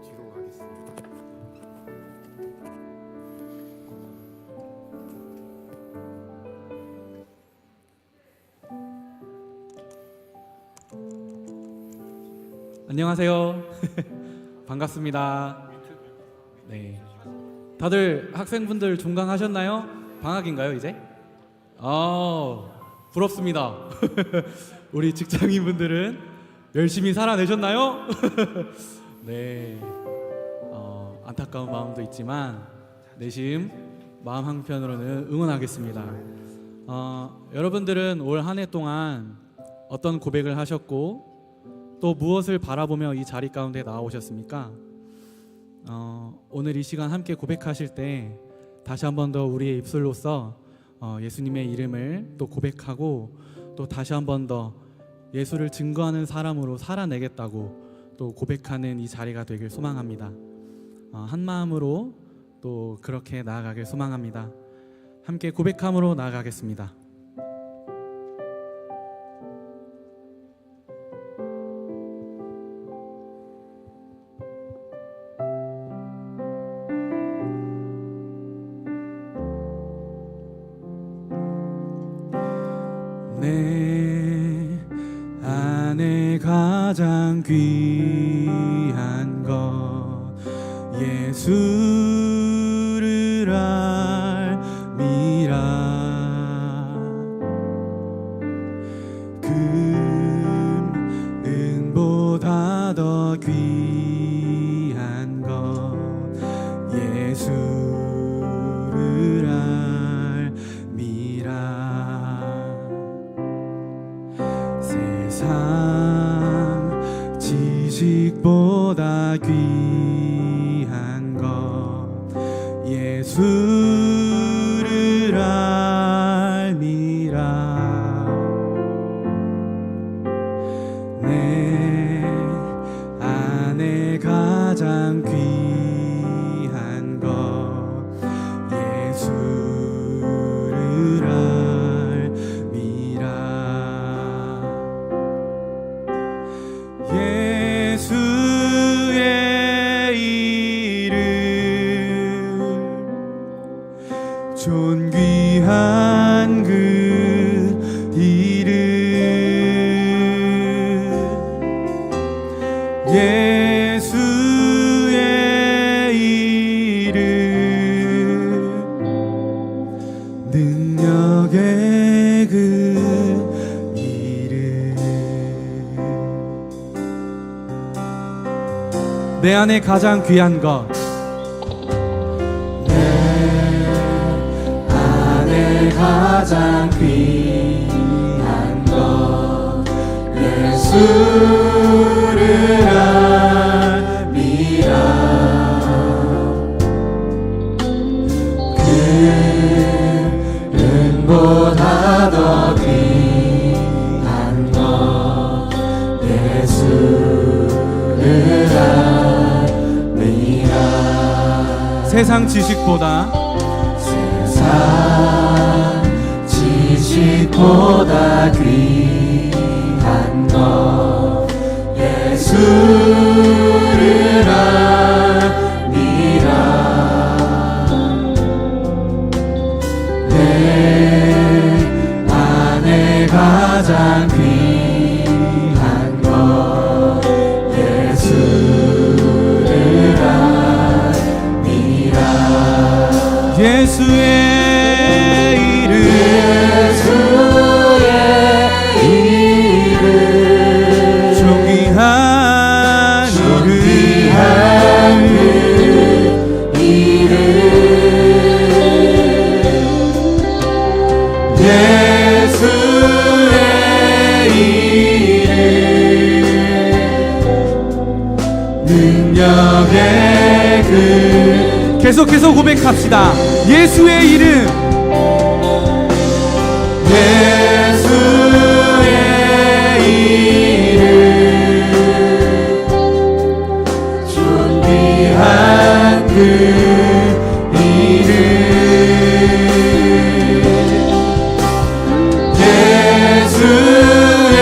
뒤로 가겠습니다. 안녕하세요. 반갑습니다. 네, 다들 학생분들 종강하셨나요? 방학인가요 이제? 부럽습니다. 우리 직장인분들은 열심히 살아내셨나요? 네, 안타까운 마음도 있지만 내심 마음 한편으로는 응원하겠습니다. 여러분들은 올 한 해 동안 어떤 고백을 하셨고 또 무엇을 바라보며 이 자리 가운데 나오셨습니까? 오늘 이 시간 함께 고백하실 때 다시 한 번 더 우리의 입술로서 예수님의 이름을 또 고백하고 또 다시 한 번 더 예수를 증거하는 사람으로 살아내겠다고 또 고백하는 이 자리가 되길 소망합니다. 한 마음으로 또 그렇게 나아가길 소망합니다. 함께 고백함으로 나아가겠습니다. 내 안에 가장 귀한 것 예수를 알미라. 금은보다 더 귀한 것 예수를 알미라. 세상 지식보다 귀한 것 예수를 알미라. 내 안에 가장 귀한 것 예수를 알미라. 예수의 이름 존귀한 그 이름 예수의 이름 능력의 그 이름 내 안에 가장 귀한 것 가장 귀한 것 예수를 알미라. 금은보다 더 귀한 것 예수를 알미라. 세상 지식보다 빛보다 귀한 것 예수를 아니라 내 안에 가장 귀한 것 예수를 아니라 예수의 이름 존귀한 능력의 그 계속해서 고백합시다. 예수의 이름 예수의 이름 존귀한 그 이름 예수의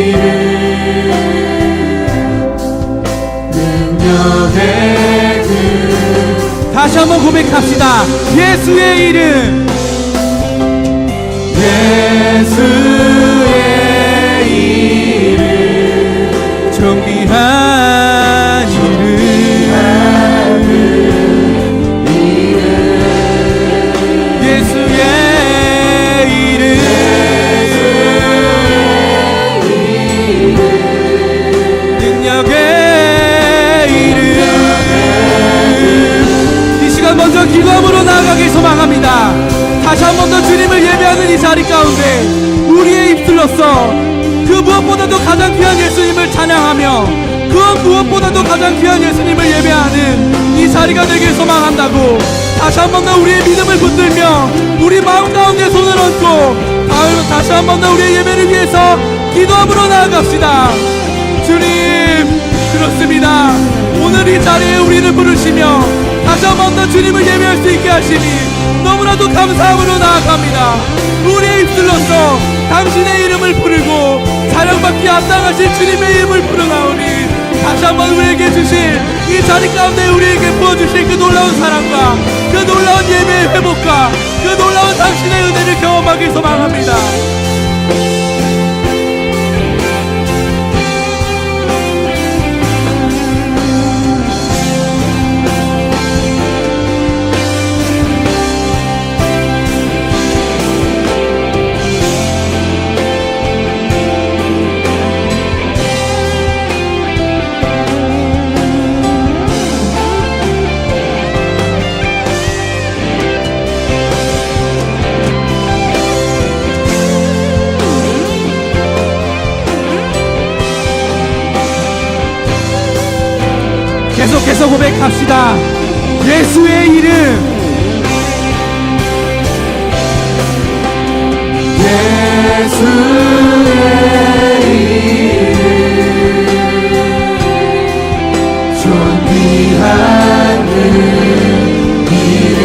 이름 능력의 그 다시 한번 고백합시다. 예수의 이름 예수의 이름 존귀한 이름 예수의 이름 능력의 이름 이 시간 먼저 기도함으로 나아가길 소망합니다. 다시 한 번 더 주님을 예배하는 이 자리 가운데 우리의 입술로서 그 무엇보다도 가장 귀한 예수님을 찬양하며 그 무엇보다도 가장 귀한 예수님을 예배하는 이 자리가 되길 소망한다고 다시 한 번 더 우리의 믿음을 붙들며 우리 마음 가운데 손을 얹고 다시 한 번 더 우리의 예배를 위해서 기도함으로 나아갑시다. 주님, 그렇습니다. 오늘 이 자리에 우리를 부르시며 다시 한 번 더 주님을 예배할 수 있게 하시니 너무나도 감사함으로 나아갑니다. 우리의 입술로서 당신의 이름을 부르고 사랑받기 합당하신 주님의 이름을 부르나오니 다시 한번 우리에게 주실 이 자리 가운데 우리에게 부어주실 그 놀라운 사랑과 그 놀라운 예배의 회복과 그 놀라운 당신의 은혜를 경험하길 소망합니다. 계속해서 고백합시다. 예수의 이름 예수의 이름 존귀한 그 이름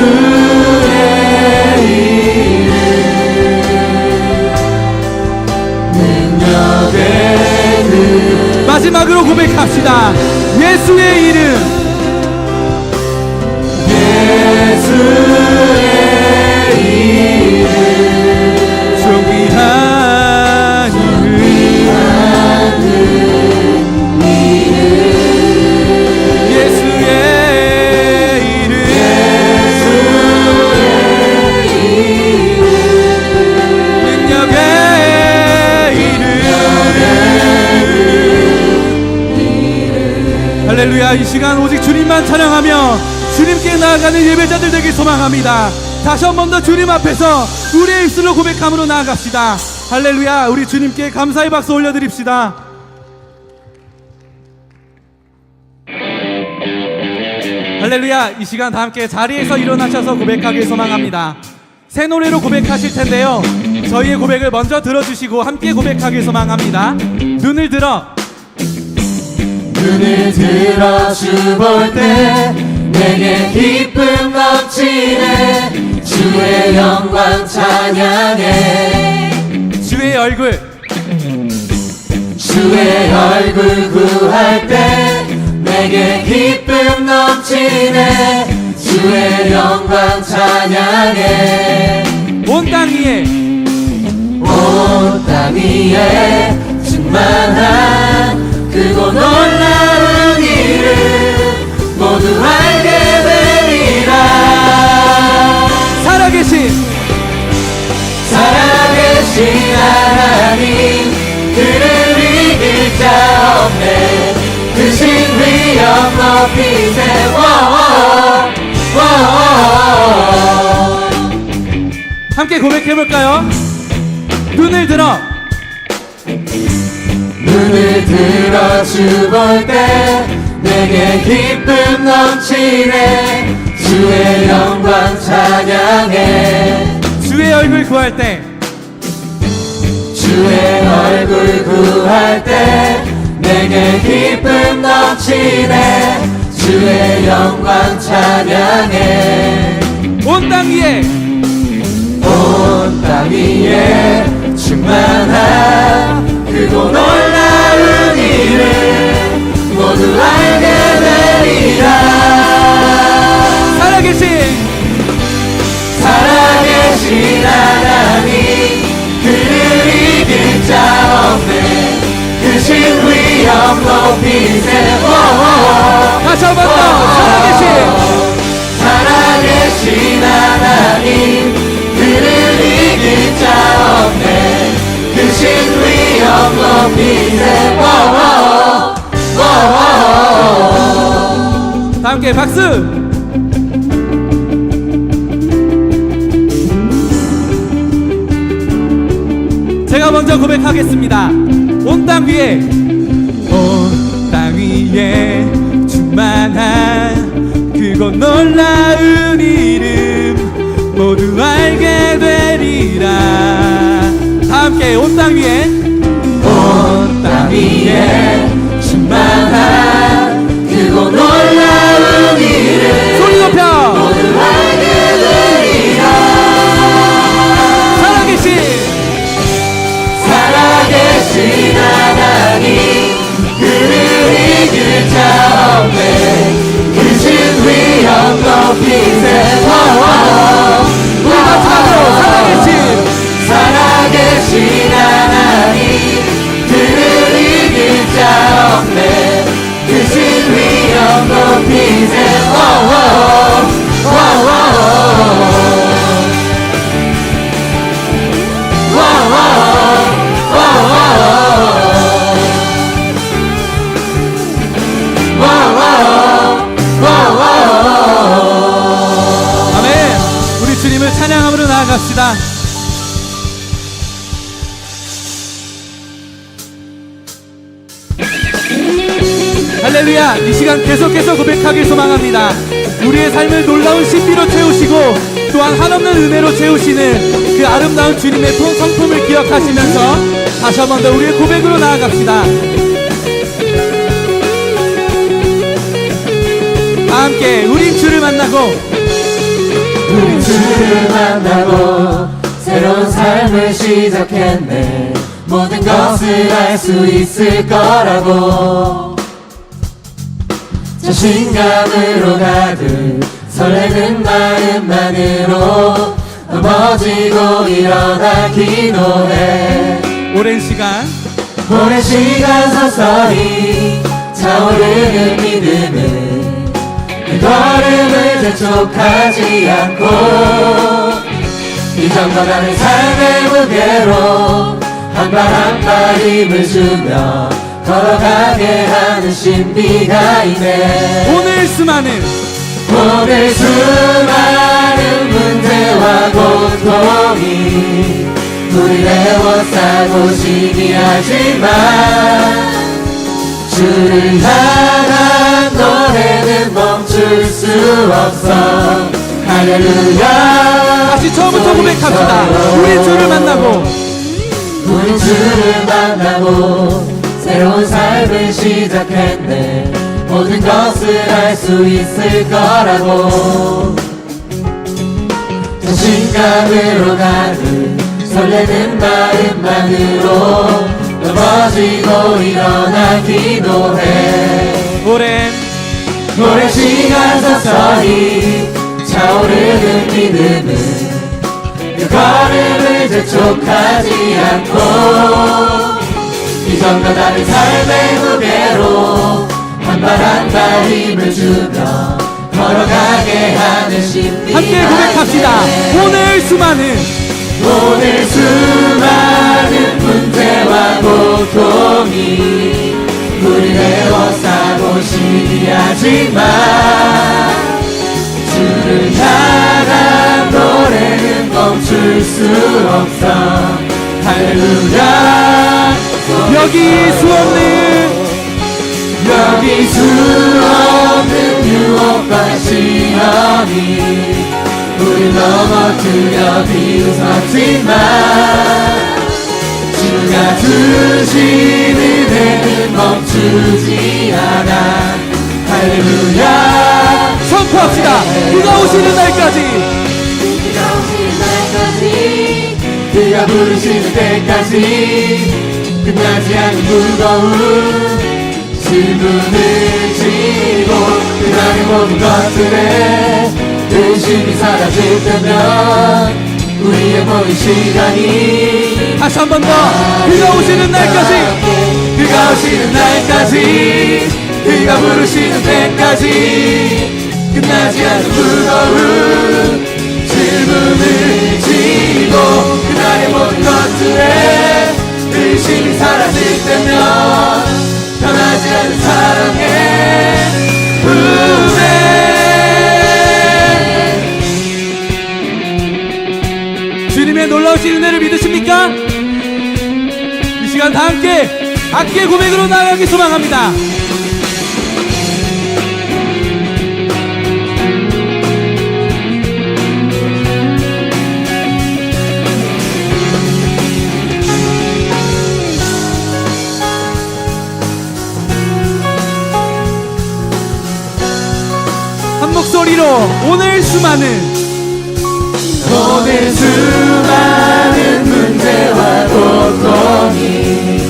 예수의 이름 능력의 그 마지막으로 고백합시다. 예수의 이름 예수의 이름 존귀한 예수의 이름 능력의 이름 할렐루야. 이 시간 오직 주님만 찬양하며 주님께 나아가는 예배자들 되길 소망합니다. 다시 한 번 더 주님 앞에서 우리의 입술로 고백함으로 나아갑시다. 할렐루야. 우리 주님께 감사의 박수 올려드립시다. 할렐루야. 이 시간 다 함께 자리에서 일어나셔서 고백하길 소망합니다. 새 노래로 고백하실 텐데요, 저희의 고백을 먼저 들어주시고 함께 고백하길 소망합니다. 눈을 들어 주 볼 때 내게 기쁨 넘치네. 주의 영광 찬양해. 주의 얼굴 주의 얼굴 구할 때 내게 기쁨 넘치네. 주의 영광 찬양해. 온 땅 위에 온 땅 위에 충만한 크고 놀라운 이름 모두 알게 되리라. 살아계신 살아계신 하나님 그를 이길 자 없네. 크신 위엄 높이 세워. 함께 고백해볼까요? 눈을 들어 눈을 들어 주 볼 때 내게 기쁨 넘치네. 주의 영광 찬양해. 주의 얼굴 구할 때 주의 얼굴 구할 때 내게 기쁨 넘치네. 주의 영광 찬양해. 온 땅 위에 온 땅 위에 충만한 크고 놀라운 이름 모두 알게 되리라. 살아계신 하나님 그를 이길 자 없네. 크신 위엄 높이 세워. 다시 한번 더 살아계신 하나님 그를 이길 자 없네. 크신 위엄 높이 세워. 다 함께 박수. 제가 먼저 고백하겠습니다. 온 땅 위에 온 땅 위에 충만한 크고 놀라운 이름 모두 알게 되리라. 다 함께 온 땅 위에 온 땅 위에 충만한 크고 놀라운 이름 소리 높여 모두 알게 되리라. 살아계신 하나님 그를 이길 자 없네. 크신 위엄 높이 세워. 우리 마지막으로 살아계신 하나님 그를 이길 자 없네. 크신 위엄 높이 세워. 아멘. 우리 주님을 찬양함으로 나아갑시다. 할렐루야. 이 시간 계속해서 고백하길 소망합니다. 우리의 삶을 놀라운 신비로 채우시고 또한 한없는 은혜로 채우시는 그 아름다운 주님의 성품을 기억하시면서 다시 한 번 더 우리의 고백으로 나아갑시다. 다 함께 우린 주를 만나고 우린 주를 만나고 새로운 삶을 시작했네. 모든 것을 알 수 있을 거라고 자신감으로 가득 설레는 마음만으로 넘어지고 일어나 기도해. 오랜 시간 서서히 차오르는 믿음은 그 걸음을 재촉하지 않고 이전과 다른 삶의 무게로 한 발 한 발 힘을 주며 걸어가게 하는 신비가 있네. 오늘 수많은 문제와 고통이 우리 에워싸고 시기하지만 주를 향한 노래는 멈출 수 없어. 할렐루야. 다시 처음부터 고백합시다. 우리 주를 만나고 새로운 삶을 시작했네. 모든 것을 할 수 있을 거라고 자신감으로 가득 설레는 마음만으로 넘어지고 일어나 기도해 오랜 시간 서서히 차오르는 믿음은 그 걸음을 재촉하지 않고 이전과 다른 삶의 무게로 한 발 한 발 힘을 주며 걸어가게 하는 신비가 함께 고백합시다. 오늘 수많은 문제와 고통이 우리 에워싸고 시기하지만 주를 향한 노래는 멈출 수 없어 할렐루야 여기 수 없는 유혹과 시험이 우리 넘어뜨려 비웃었지만 주가 주신 은혜는 멈추지 않아 할렐루야 선포합시다. 그가 오시는 날까지 그가 부르시는 때까지 끝나지 않는 무거운 질문을 지고 그날의 모든 것들에 의심이 사라질 때면 우리의 모든 시간이 다시 한 번 더 그가 오시는 날까지 그가 부르시는 때까지 끝나지 않는 무거운 질문을 지고 그날의 모든 것들에 의심이 사라질 때면 변하지 않는 사랑의 은혜 주님의 놀라우신 은혜를 믿으십니까? 이 시간 다 함께 악기의 고백으로 나아가기 소망합니다. 한 목소리로 오늘 수많은 문제와 고통이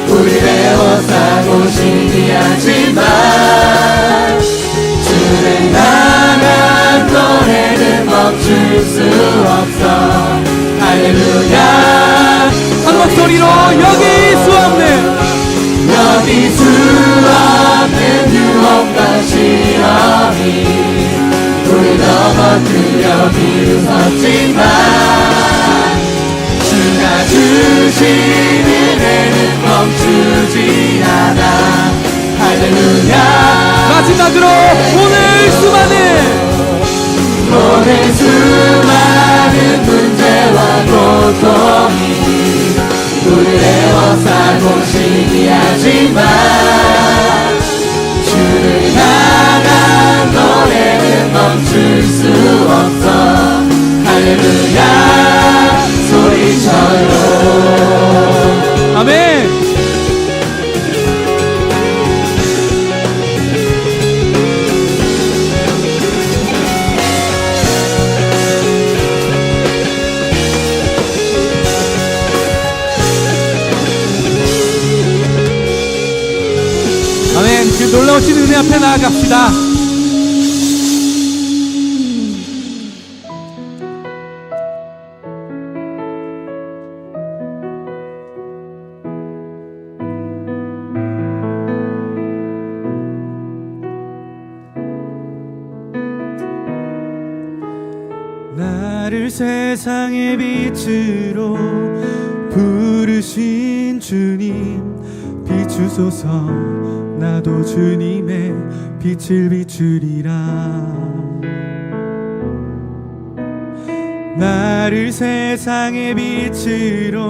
우리를 에워싸고 시기하지만 주를 향한 노래는 멈출 수 없어 할렐루야 한 목소리로 여기 수 없는 유혹과 시험이 우리 넘어뜨려 비웃었지만 주가 주신 은혜는 멈추지 않아 할렐루야 마지막으로 오늘 수많은 문제와 고통이 우리를 에워싸고 시기하지만 주를 향한 노래는 멈출 수 없어 할렐루야 소리쳐요 아멘. 아멘. 그 놀라우신 은혜 앞에 나아갑시다. 나를 세상의 빛으로 부르신 주님 비추소서 나도 주님의 빛을 비추리라 나를 세상의 빛으로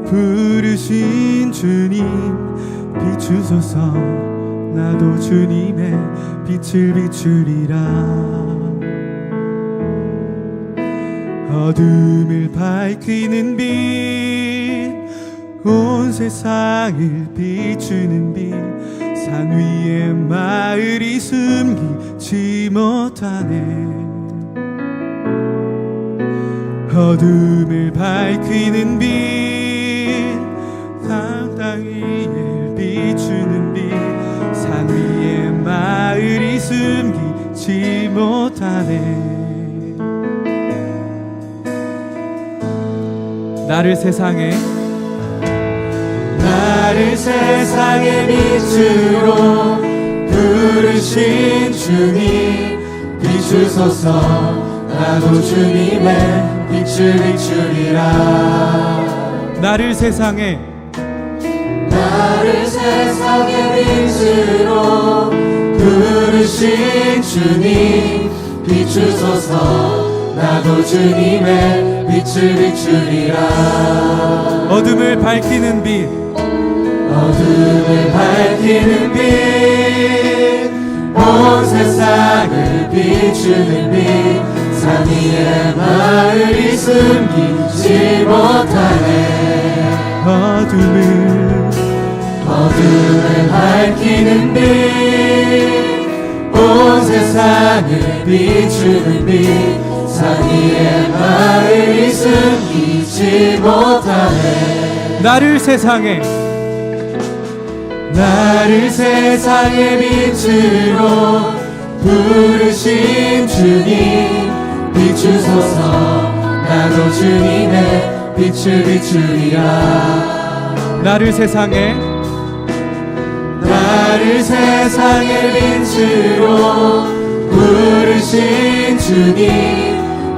부르신 주님 비추소서 나도 주님의 빛을 비추리라 어둠을 밝히는 빛 온 세상을 비추는 빛 산 위에 마을이 숨기지 못하네. 어둠을 밝히는 빛, 땅 위에 비추는 빛, 산 위에 마을이 숨기지 못하네. 나를 세상의 빛으로 부르신 주님, 비추소서. 나도 주님의 빛을 비추리라. 나를 세상의 빛으로 부르신 주님, 비추소서. 나도 주님의 빛을 비추리라. 어둠을 밝히는 빛, 온 세상을 비추는 빛, 산 위에 마을이 숨기지 못하네. 어둠을 밝히는 빛, 온 세상을 비추는 빛, 산 위에 마을이 숨기지 못하네. 나를 세상의 빛으로 부르신 주님, 비추소서. 나도 주님의 빛을 비추리라. 나를 세상의 빛으로 부르신 주님,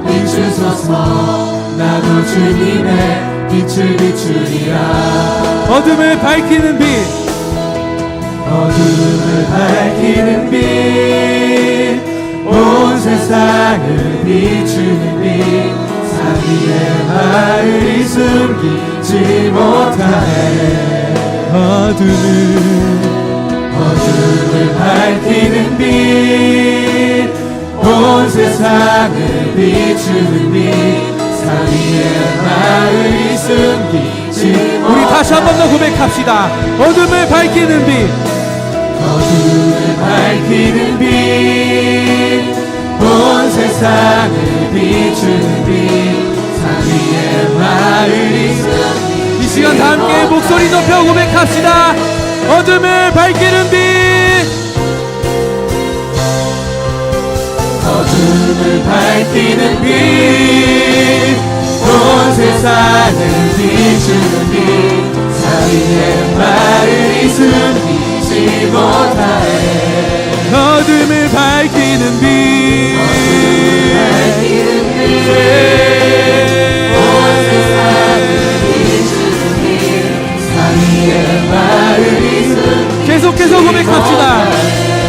비추소서. 나도 주님의 빛을 비추리라. 어둠을 밝히는 빛, 온 세상을 비추는 빛, 산 위에 마을이 숨기지 못하네. 어둠을 밝히는 빛, 온 세상을 비추는 빛, 산 위에 마을이 숨기지 못하네. 우리 다시 한 번 더 고백합시다. 어둠을 밝히는 빛, 온 세상을 비추는 빛, 산 위에 마을이 숨기지. 이 시간 다 함께 목소리 높여 고백합시다. 어둠을 밝히는 빛, 온 세상을 비추는 빛, 산 위에 마을이 숨기지 못하네. 어둠을 밝히는 빛, 온 세상을 비추는 빛, 산 위에 마을이 숨기지. 계속해서 고백합시다.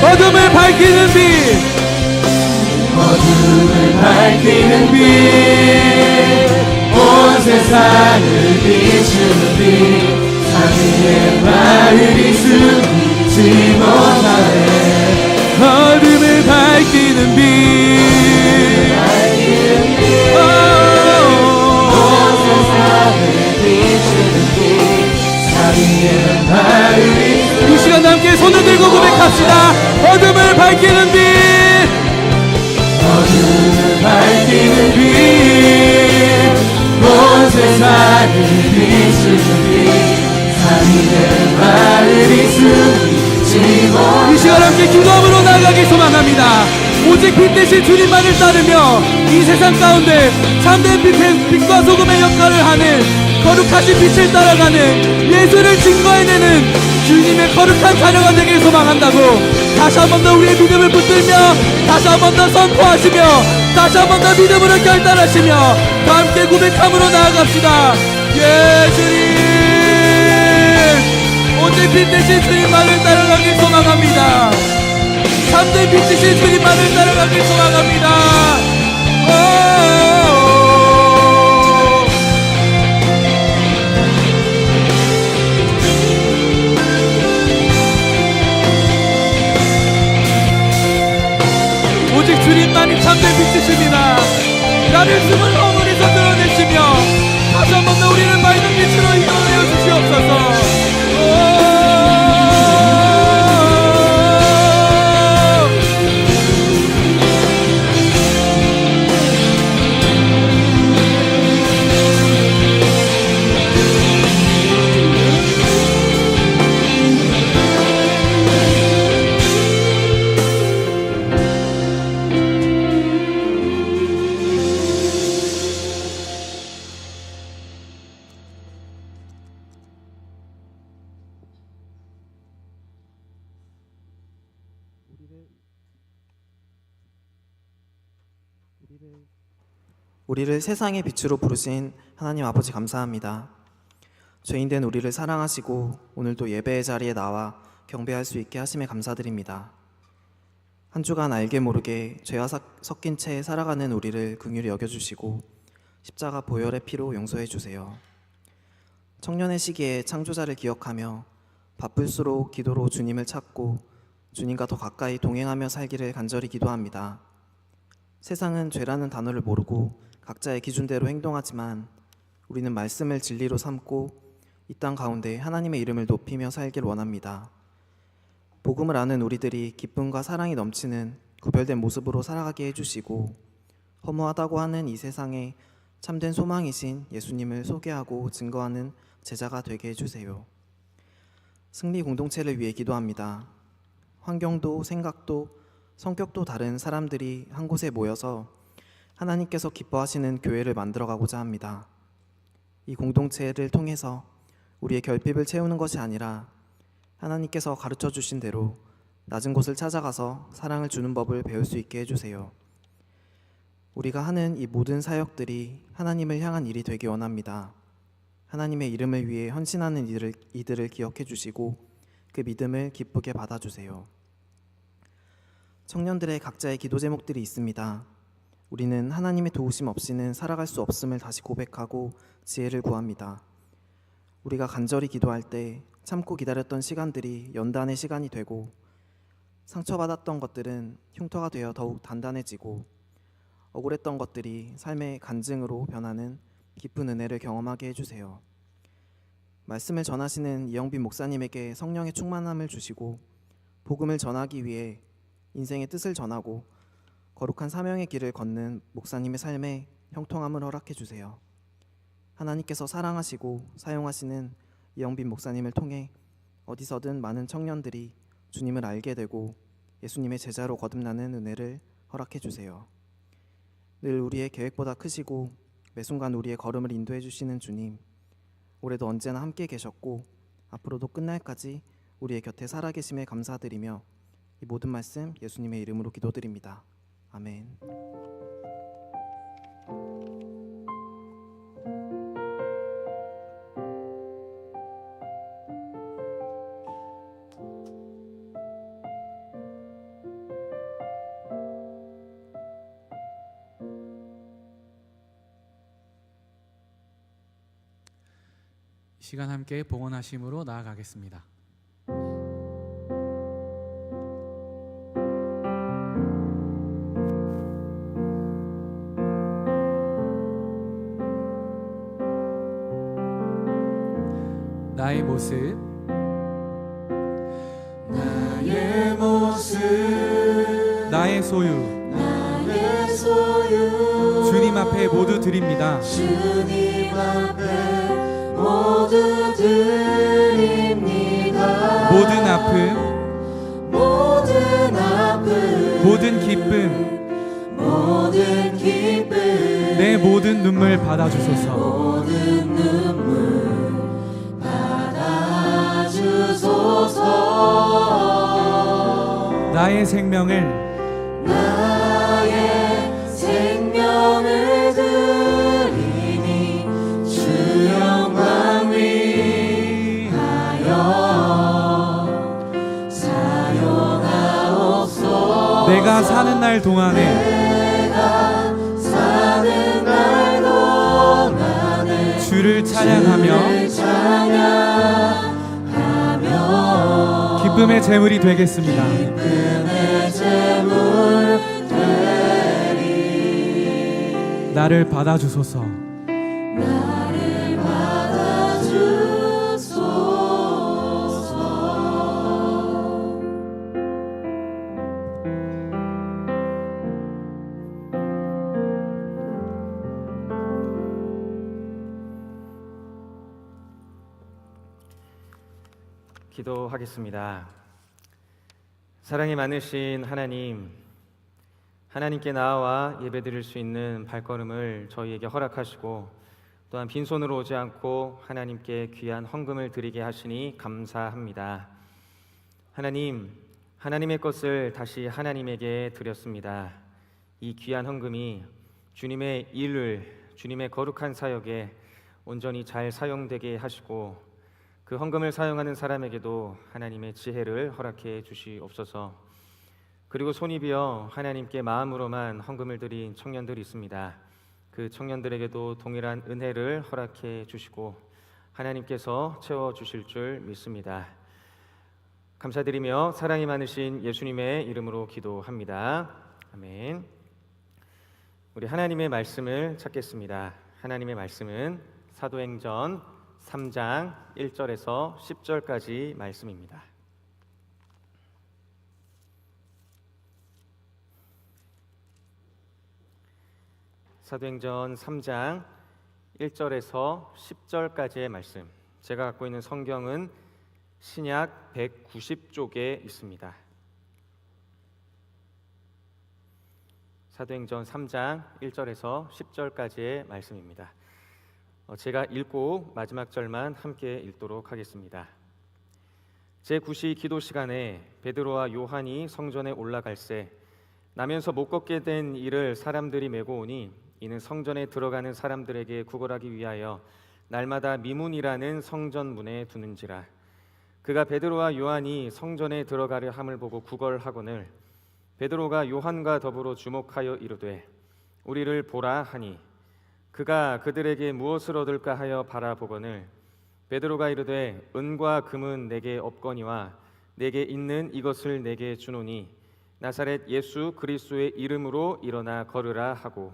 어둠을 밝히는 빛, 온 세상을 비추는 빛, 산 위에 마을이 숨기지 못하네. 어둠을 밝히는 빛, 온 세상을 비추는 빛, 산 위에 마을이. 이 시간 함께 손을 들고 고백합시다. 어둠을 밝히는 빛, 온 세상을 비추는 빛, 산 위에 마을이 숨기지 못하네. 이 시간 함께 기도함으로 나아가길 소망합니다. 오직 빛 대신 주님만을 따르며 이 세상 가운데 참된 빛과 소금의 역할을 하는 거룩하신 빛을 따라가는 예수를 증거해내는 주님의 거룩한 자녀가 되길 소망한다고 다시 한 번 더 우리의 믿음을 붙들며 다시 한 번 더 선포하시며 다시 한 번 더 믿음으로 결단하시며 다 함께 고백함으로 나아갑시다. 예수님, 오직 빛 대신 주님만을 따라가길 소망합니다. 참된 빛 대신 주님만을 따라가길 소망합니다. 오직 주님만이 참된 빛이십니다. 나를 숨을 허물에서 드러내시며 다시 한 번 더 우리는 맑은 빛으로 이끌어 주시옵소서. 우리를 세상의 빛으로 부르신 하나님 아버지 감사합니다. 죄인된 우리를 사랑하시고 오늘도 예배의 자리에 나와 경배할 수 있게 하심에 감사드립니다. 한 주간 알게 모르게 죄와 섞인 채 살아가는 우리를 긍휼히 여겨주시고 십자가 보혈의 피로 용서해 주세요. 청년의 시기에 창조자를 기억하며 바쁠수록 기도로 주님을 찾고 주님과 더 가까이 동행하며 살기를 간절히 기도합니다. 세상은 죄라는 단어를 모르고 각자의 기준대로 행동하지만 우리는 말씀을 진리로 삼고 이 땅 가운데 하나님의 이름을 높이며 살길 원합니다. 복음을 아는 우리들이 기쁨과 사랑이 넘치는 구별된 모습으로 살아가게 해주시고 허무하다고 하는 이 세상에 참된 소망이신 예수님을 소개하고 증거하는 제자가 되게 해주세요. 승리 공동체를 위해 기도합니다. 환경도 생각도 성격도 다른 사람들이 한 곳에 모여서 하나님께서 기뻐하시는 교회를 만들어가고자 합니다. 이 공동체를 통해서 우리의 결핍을 채우는 것이 아니라 하나님께서 가르쳐 주신 대로 낮은 곳을 찾아가서 사랑을 주는 법을 배울 수 있게 해주세요. 우리가 하는 이 모든 사역들이 하나님을 향한 일이 되기 원합니다. 하나님의 이름을 위해 헌신하는 이들을 기억해 주시고 그 믿음을 기쁘게 받아주세요. 청년들의 각자의 기도 제목들이 있습니다. 우리는 하나님의 도우심 없이는 살아갈 수 없음을 다시 고백하고 지혜를 구합니다. 우리가 간절히 기도할 때 참고 기다렸던 시간들이 연단의 시간이 되고 상처받았던 것들은 흉터가 되어 더욱 단단해지고 억울했던 것들이 삶의 간증으로 변하는 깊은 은혜를 경험하게 해주세요. 말씀을 전하시는 이영빈 목사님에게 성령의 충만함을 주시고 복음을 전하기 위해 인생의 뜻을 전하고 거룩한 사명의 길을 걷는 목사님의 삶에 형통함을 허락해 주세요. 하나님께서 사랑하시고 사용하시는 이영빈 목사님을 통해 어디서든 많은 청년들이 주님을 알게 되고 예수님의 제자로 거듭나는 은혜를 허락해 주세요. 늘 우리의 계획보다 크시고 매 순간 우리의 걸음을 인도해 주시는 주님, 올해도 언제나 함께 계셨고 앞으로도 끝날까지 우리의 곁에 살아계심에 감사드리며 이 모든 말씀 예수님의 이름으로 기도드립니다. 아멘. 시간 함께 봉헌하심으로 나아가겠습니다. 나의 모습, 나의 모습, 나의 소유, 나의 소유, 주님 앞에 모두 드립니다. 주님 앞에 모두 드립니다. 모든 아픔, 모든 아픔, 모든 기쁨, 모든 기쁨, 내 모든 눈물 받아주소서. 모든 눈물 받아주소서. 나의 생명을 드리니 주 영광 위하여 사용하옵소서. 내가 사는 날 동안에 주를 찬양하며 기쁨의 제물이 되겠습니다. 나를 받아주소서. 나를 받아주소서. 기도하겠습니다. 사랑이 많으신 하나님, 하나님께 나와 예배드릴 수 있는 발걸음을 저희에게 허락하시고 또한 빈손으로 오지 않고 하나님께 귀한 헌금을 드리게 하시니 감사합니다. 하나님, 하나님의 것을 다시 하나님에게 드렸습니다. 이 귀한 헌금이 주님의 일을 주님의 거룩한 사역에 온전히 잘 사용되게 하시고 그 헌금을 사용하는 사람에게도 하나님의 지혜를 허락해 주시옵소서. 그리고 손이 비어 하나님께 마음으로만 헌금을 드린 청년들이 있습니다. 그 청년들에게도 동일한 은혜를 허락해 주시고 하나님께서 채워주실 줄 믿습니다. 감사드리며 사랑이 많으신 예수님의 이름으로 기도합니다. 아멘. 우리 하나님의 말씀을 찾겠습니다. 하나님의 말씀은 사도행전 3장 1절에서 10절까지 말씀입니다. 사도행전 3장 1절에서 10절까지의 말씀. 제가 갖고 있는 성경은 신약 190쪽에 있습니다. 사도행전 3장 1절에서 10절까지의 말씀입니다. 제가 읽고 마지막 절만 함께 읽도록 하겠습니다. 제9시 기도 시간에 베드로와 요한이 성전에 올라갈새 나면서 못 걷게 된 이를 사람들이 메고 오니 이는 성전에 들어가는 사람들에게 구걸하기 위하여 날마다 미문이라는 성전 문에 두는지라. 그가 베드로와 요한이 성전에 들어가려 함을 보고 구걸하거늘 베드로가 요한과 더불어 주목하여 이르되 우리를 보라 하니 그가 그들에게 무엇을 얻을까 하여 바라보거늘 베드로가 이르되 은과 금은 내게 없거니와 내게 있는 이것을 내게 주노니 나사렛 예수 그리스도의 이름으로 일어나 걸으라 하고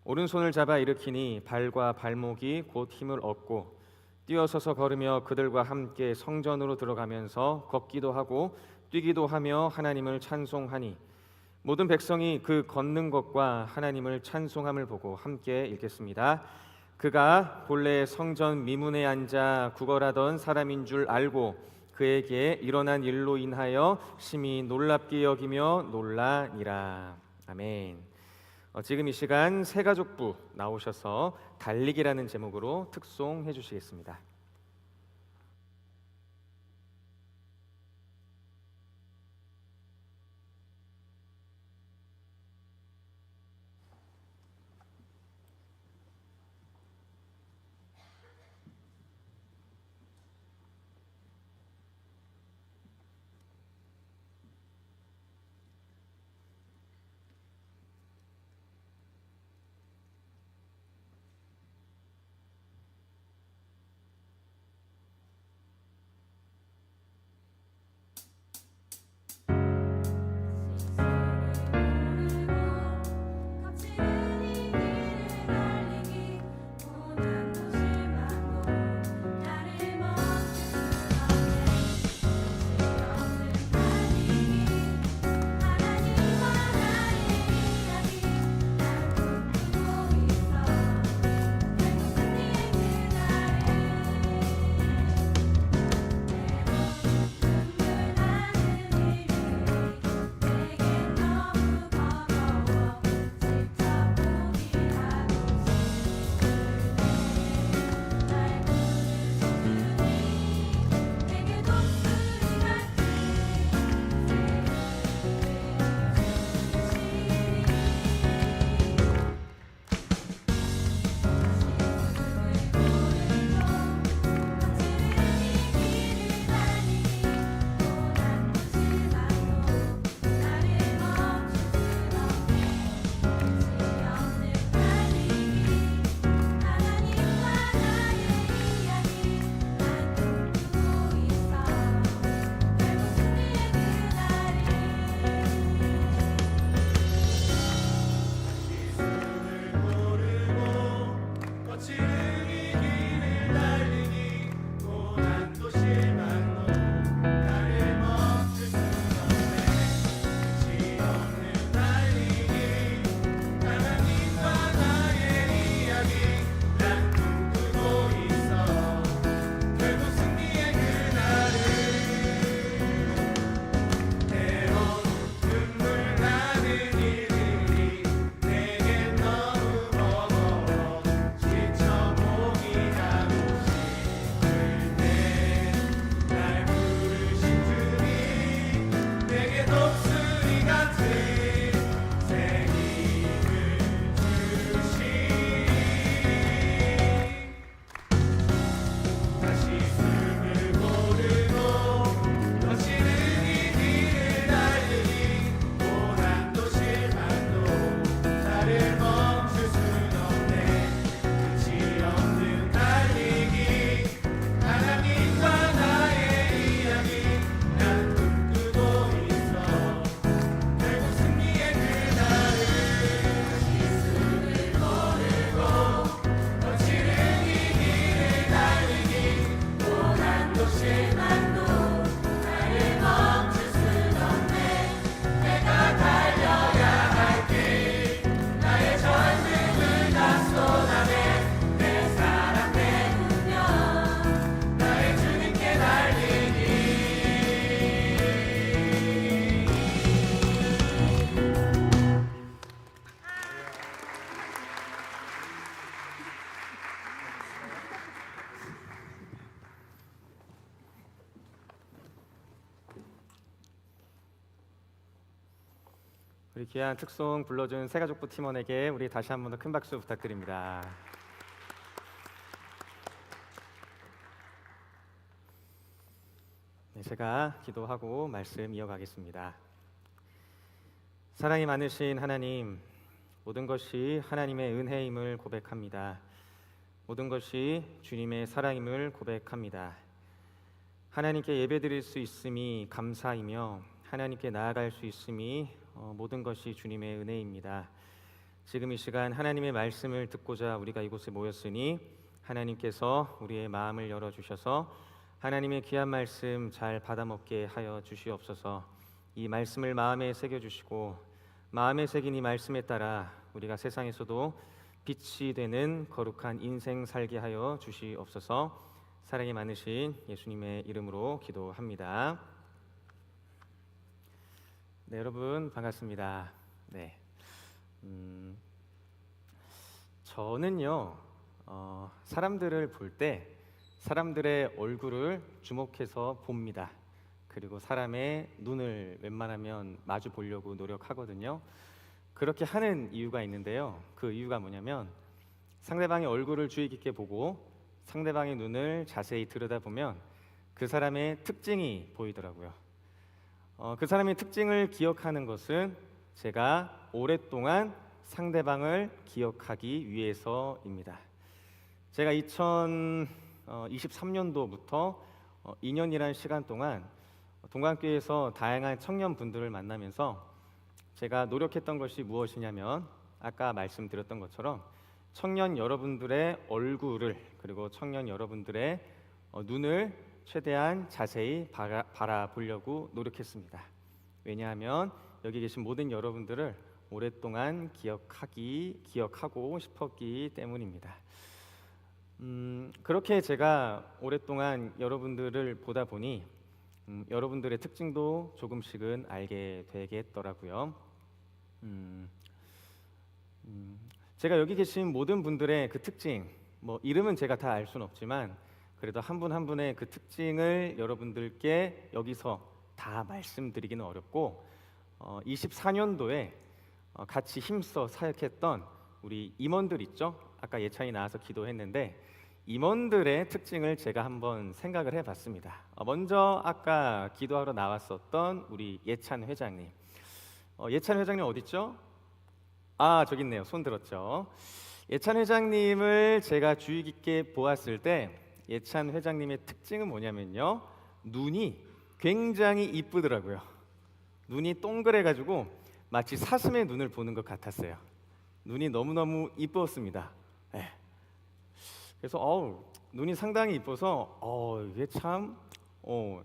오른손을 잡아 일으키니 발과 발목이 곧 힘을 얻고 뛰어서서 걸으며 그들과 함께 성전으로 들어가면서 걷기도 하고 뛰기도 하며 하나님을 찬송하니 모든 백성이 그 걷는 것과 하나님을 찬송함을 보고 함께 읽겠습니다. 그가 본래 성전 미문에 앉아 구걸하던 사람인 줄 알고 그에게 일어난 일로 인하여 심히 놀랍게 여기며 놀라니라. 아멘. 지금 이 시간 새가족부 나오셔서 달리기라는 제목으로 특송해 주시겠습니다. 우리 귀한 특송 불러준 새가족부 팀원에게 우리 다시 한 번 더 큰 박수 부탁드립니다. 네, 제가 기도하고 말씀 이어가겠습니다. 사랑이 많으신 하나님, 모든 것이 하나님의 은혜임을 고백합니다. 모든 것이 주님의 사랑임을 고백합니다. 하나님께 예배드릴 수 있음이 감사이며 하나님께 나아갈 수 있음이 모든 것이 주님의 은혜입니다. 지금 이 시간 하나님의 말씀을 듣고자 우리가 이곳에 모였으니 하나님께서 우리의 마음을 열어주셔서 하나님의 귀한 말씀 잘 받아먹게 하여 주시옵소서. 이 말씀을 마음에 새겨주시고 마음에 새긴 이 말씀에 따라 우리가 세상에서도 빛이 되는 거룩한 인생 살게 하여 주시옵소서. 사랑이 많으신 예수님의 이름으로 기도합니다. 네, 여러분 반갑습니다. 네, 저는요 사람들을 볼 때 사람들의 얼굴을 주목해서 봅니다. 그리고 사람의 눈을 웬만하면 마주 보려고 노력하거든요. 그렇게 하는 이유가 있는데요. 그 이유가 뭐냐면 상대방의 얼굴을 주의 깊게 보고 상대방의 눈을 자세히 들여다보면 그 사람의 특징이 보이더라고요. 그 사람의 특징을 기억하는 것은 제가 오랫동안 상대방을 기억하기 위해서입니다. 제가 2023년도부터 2년이라는 시간 동안 동관교회에서 다양한 청년분들을 만나면서 제가 노력했던 것이 무엇이냐면 아까 말씀드렸던 것처럼 청년 여러분들의 얼굴을 그리고 청년 여러분들의 눈을 최대한 자세히 바라보려고 노력했습니다. 왜냐하면 여기 계신 모든 여러분들을 오랫동안 기억하고 싶었기 때문입니다. 그렇게 제가 오랫동안 여러분들을 보다 보니 여러분들의 특징도 조금씩은 알게 되겠더라고요. 제가 여기 계신 모든 분들의 그 특징, 뭐 이름은 제가 다 알 수는 없지만 그래도 한 분 한 분의 그 특징을 여러분들께 여기서 다 말씀드리기는 어렵고 24년도에 같이 힘써 사역했던 우리 임원들 있죠? 아까 예찬이 나와서 기도했는데 임원들의 특징을 제가 한번 생각을 해봤습니다. 먼저 아까 기도하러 나왔었던 우리 예찬 회장님. 예찬 회장님 어디 있죠? 아, 저기 있네요. 손 들었죠? 예찬 회장님을 제가 주의 깊게 보았을 때 예찬 회장님의 특징은 뭐냐면요, 눈이 굉장히 이쁘더라고요. 눈이 동그래가지고 마치 사슴의 눈을 보는 것 같았어요. 눈이 너무너무 이뻤습니다. 네. 그래서 눈이 상당히 이뻐서 이게 참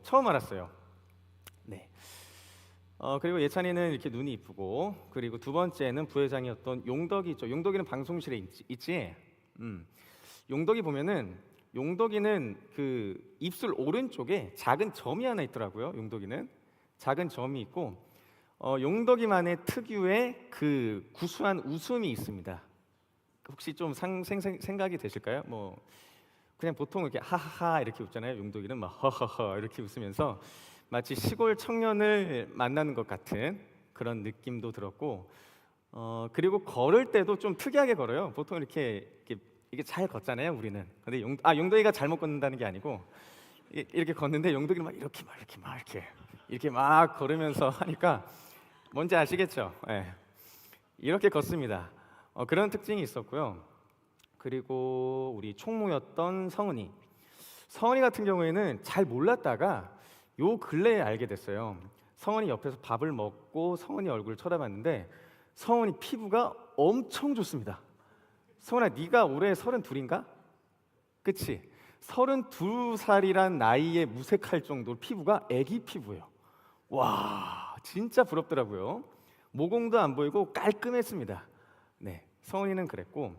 처음 알았어요. 네. 그리고 예찬이는 이렇게 눈이 이쁘고, 그리고 두 번째는 부회장이었던 용덕이 있죠. 용덕이는 방송실에 있지. 용덕이 보면은 용덕이는 그 입술 오른쪽에 작은 점이 하나 있더라고요. 용덕이는 작은 점이 있고 용덕이만의 특유의 그 구수한 웃음이 있습니다. 혹시 좀 생각이 되실까요? 뭐 그냥 보통 이렇게 하하하 이렇게 웃잖아요. 용덕이는 막 허허허 이렇게 웃으면서 마치 시골 청년을 만나는 것 같은 그런 느낌도 들었고, 그리고 걸을 때도 좀 특이하게 걸어요. 보통 이렇게 이게 잘 걷잖아요, 우리는. 근데 용덕이가 잘못 걷는다는 게 아니고 이렇게 걷는데 용덕이는 막 이렇게 막 걸으면서 하니까 뭔지 아시겠죠? 네. 이렇게 걷습니다. 그런 특징이 있었고요. 그리고 우리 총무였던 성은이 같은 경우에는 잘 몰랐다가 요 근래에 알게 됐어요. 성은이 옆에서 밥을 먹고 성은이 얼굴을 쳐다봤는데 성은이 피부가 엄청 좋습니다. 성은아, 네가 올해 32인가? 그치? 32살이란 나이에 무색할 정도로 피부가 애기 피부예요. 와, 진짜 부럽더라고요. 모공도 안 보이고 깔끔했습니다. 네, 성은이는 그랬고,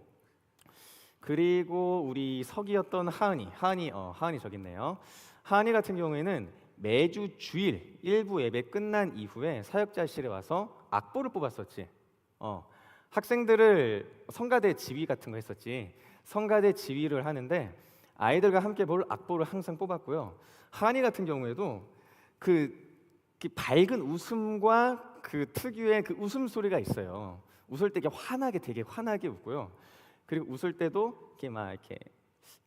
그리고 우리 석이었던 하은이 저기 있네요. 하은이 같은 경우에는 매주 주일 일부 예배 끝난 이후에 사역자실에 와서 악보를 뽑았었지. 학생들을 성가대 지휘 같은 거 했었지. 성가대 지휘를 하는데 아이들과 함께 볼 악보를 항상 뽑았고요. 하은이 같은 경우에도 그 밝은 웃음과 그 특유의 그 웃음소리가 있어요. 웃을 때 이게 환하게 되게 환하게 웃고요. 그리고 웃을 때도 이렇게 막 이렇게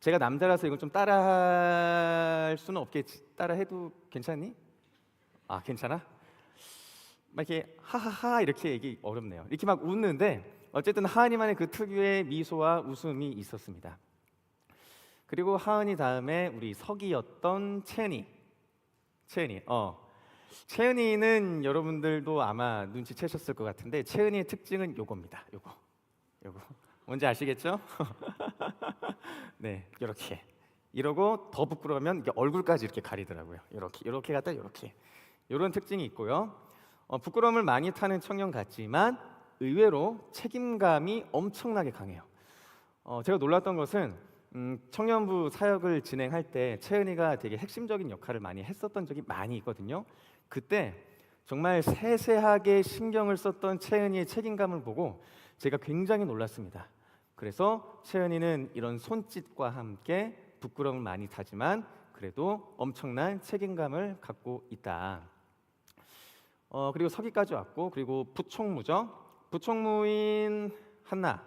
제가 남자라서 이건 좀 따라할 수는 없겠지. 따라해도 괜찮니? 아, 괜찮아? 막 이렇게 하하하 이렇게 얘기 어렵네요. 이렇게 막 웃는데 어쨌든 하은이만의 그 특유의 미소와 웃음이 있었습니다. 그리고 하은이 다음에 우리 석이었던 채은이. 채은이는 여러분들도 아마 눈치채셨을 것 같은데 채은이의 특징은 요겁니다. 요거 뭔지 아시겠죠? 네, 이렇게 이러고 더 부끄러우면 이렇게 얼굴까지 이렇게 가리더라고요. 이렇게 갖다 이렇게 이런 특징이 있고요. 부끄러움을 많이 타는 청년 같지만 의외로 책임감이 엄청나게 강해요. 제가 놀랐던 것은 청년부 사역을 진행할 때 채은이가 되게 핵심적인 역할을 많이 했었던 적이 많이 있거든요. 그때 정말 세세하게 신경을 썼던 채은이의 책임감을 보고 제가 굉장히 놀랐습니다. 그래서 채은이는 이런 손짓과 함께 부끄러움을 많이 타지만 그래도 엄청난 책임감을 갖고 있다. 그리고 서기까지 왔고, 그리고 부총무죠. 부총무인 한나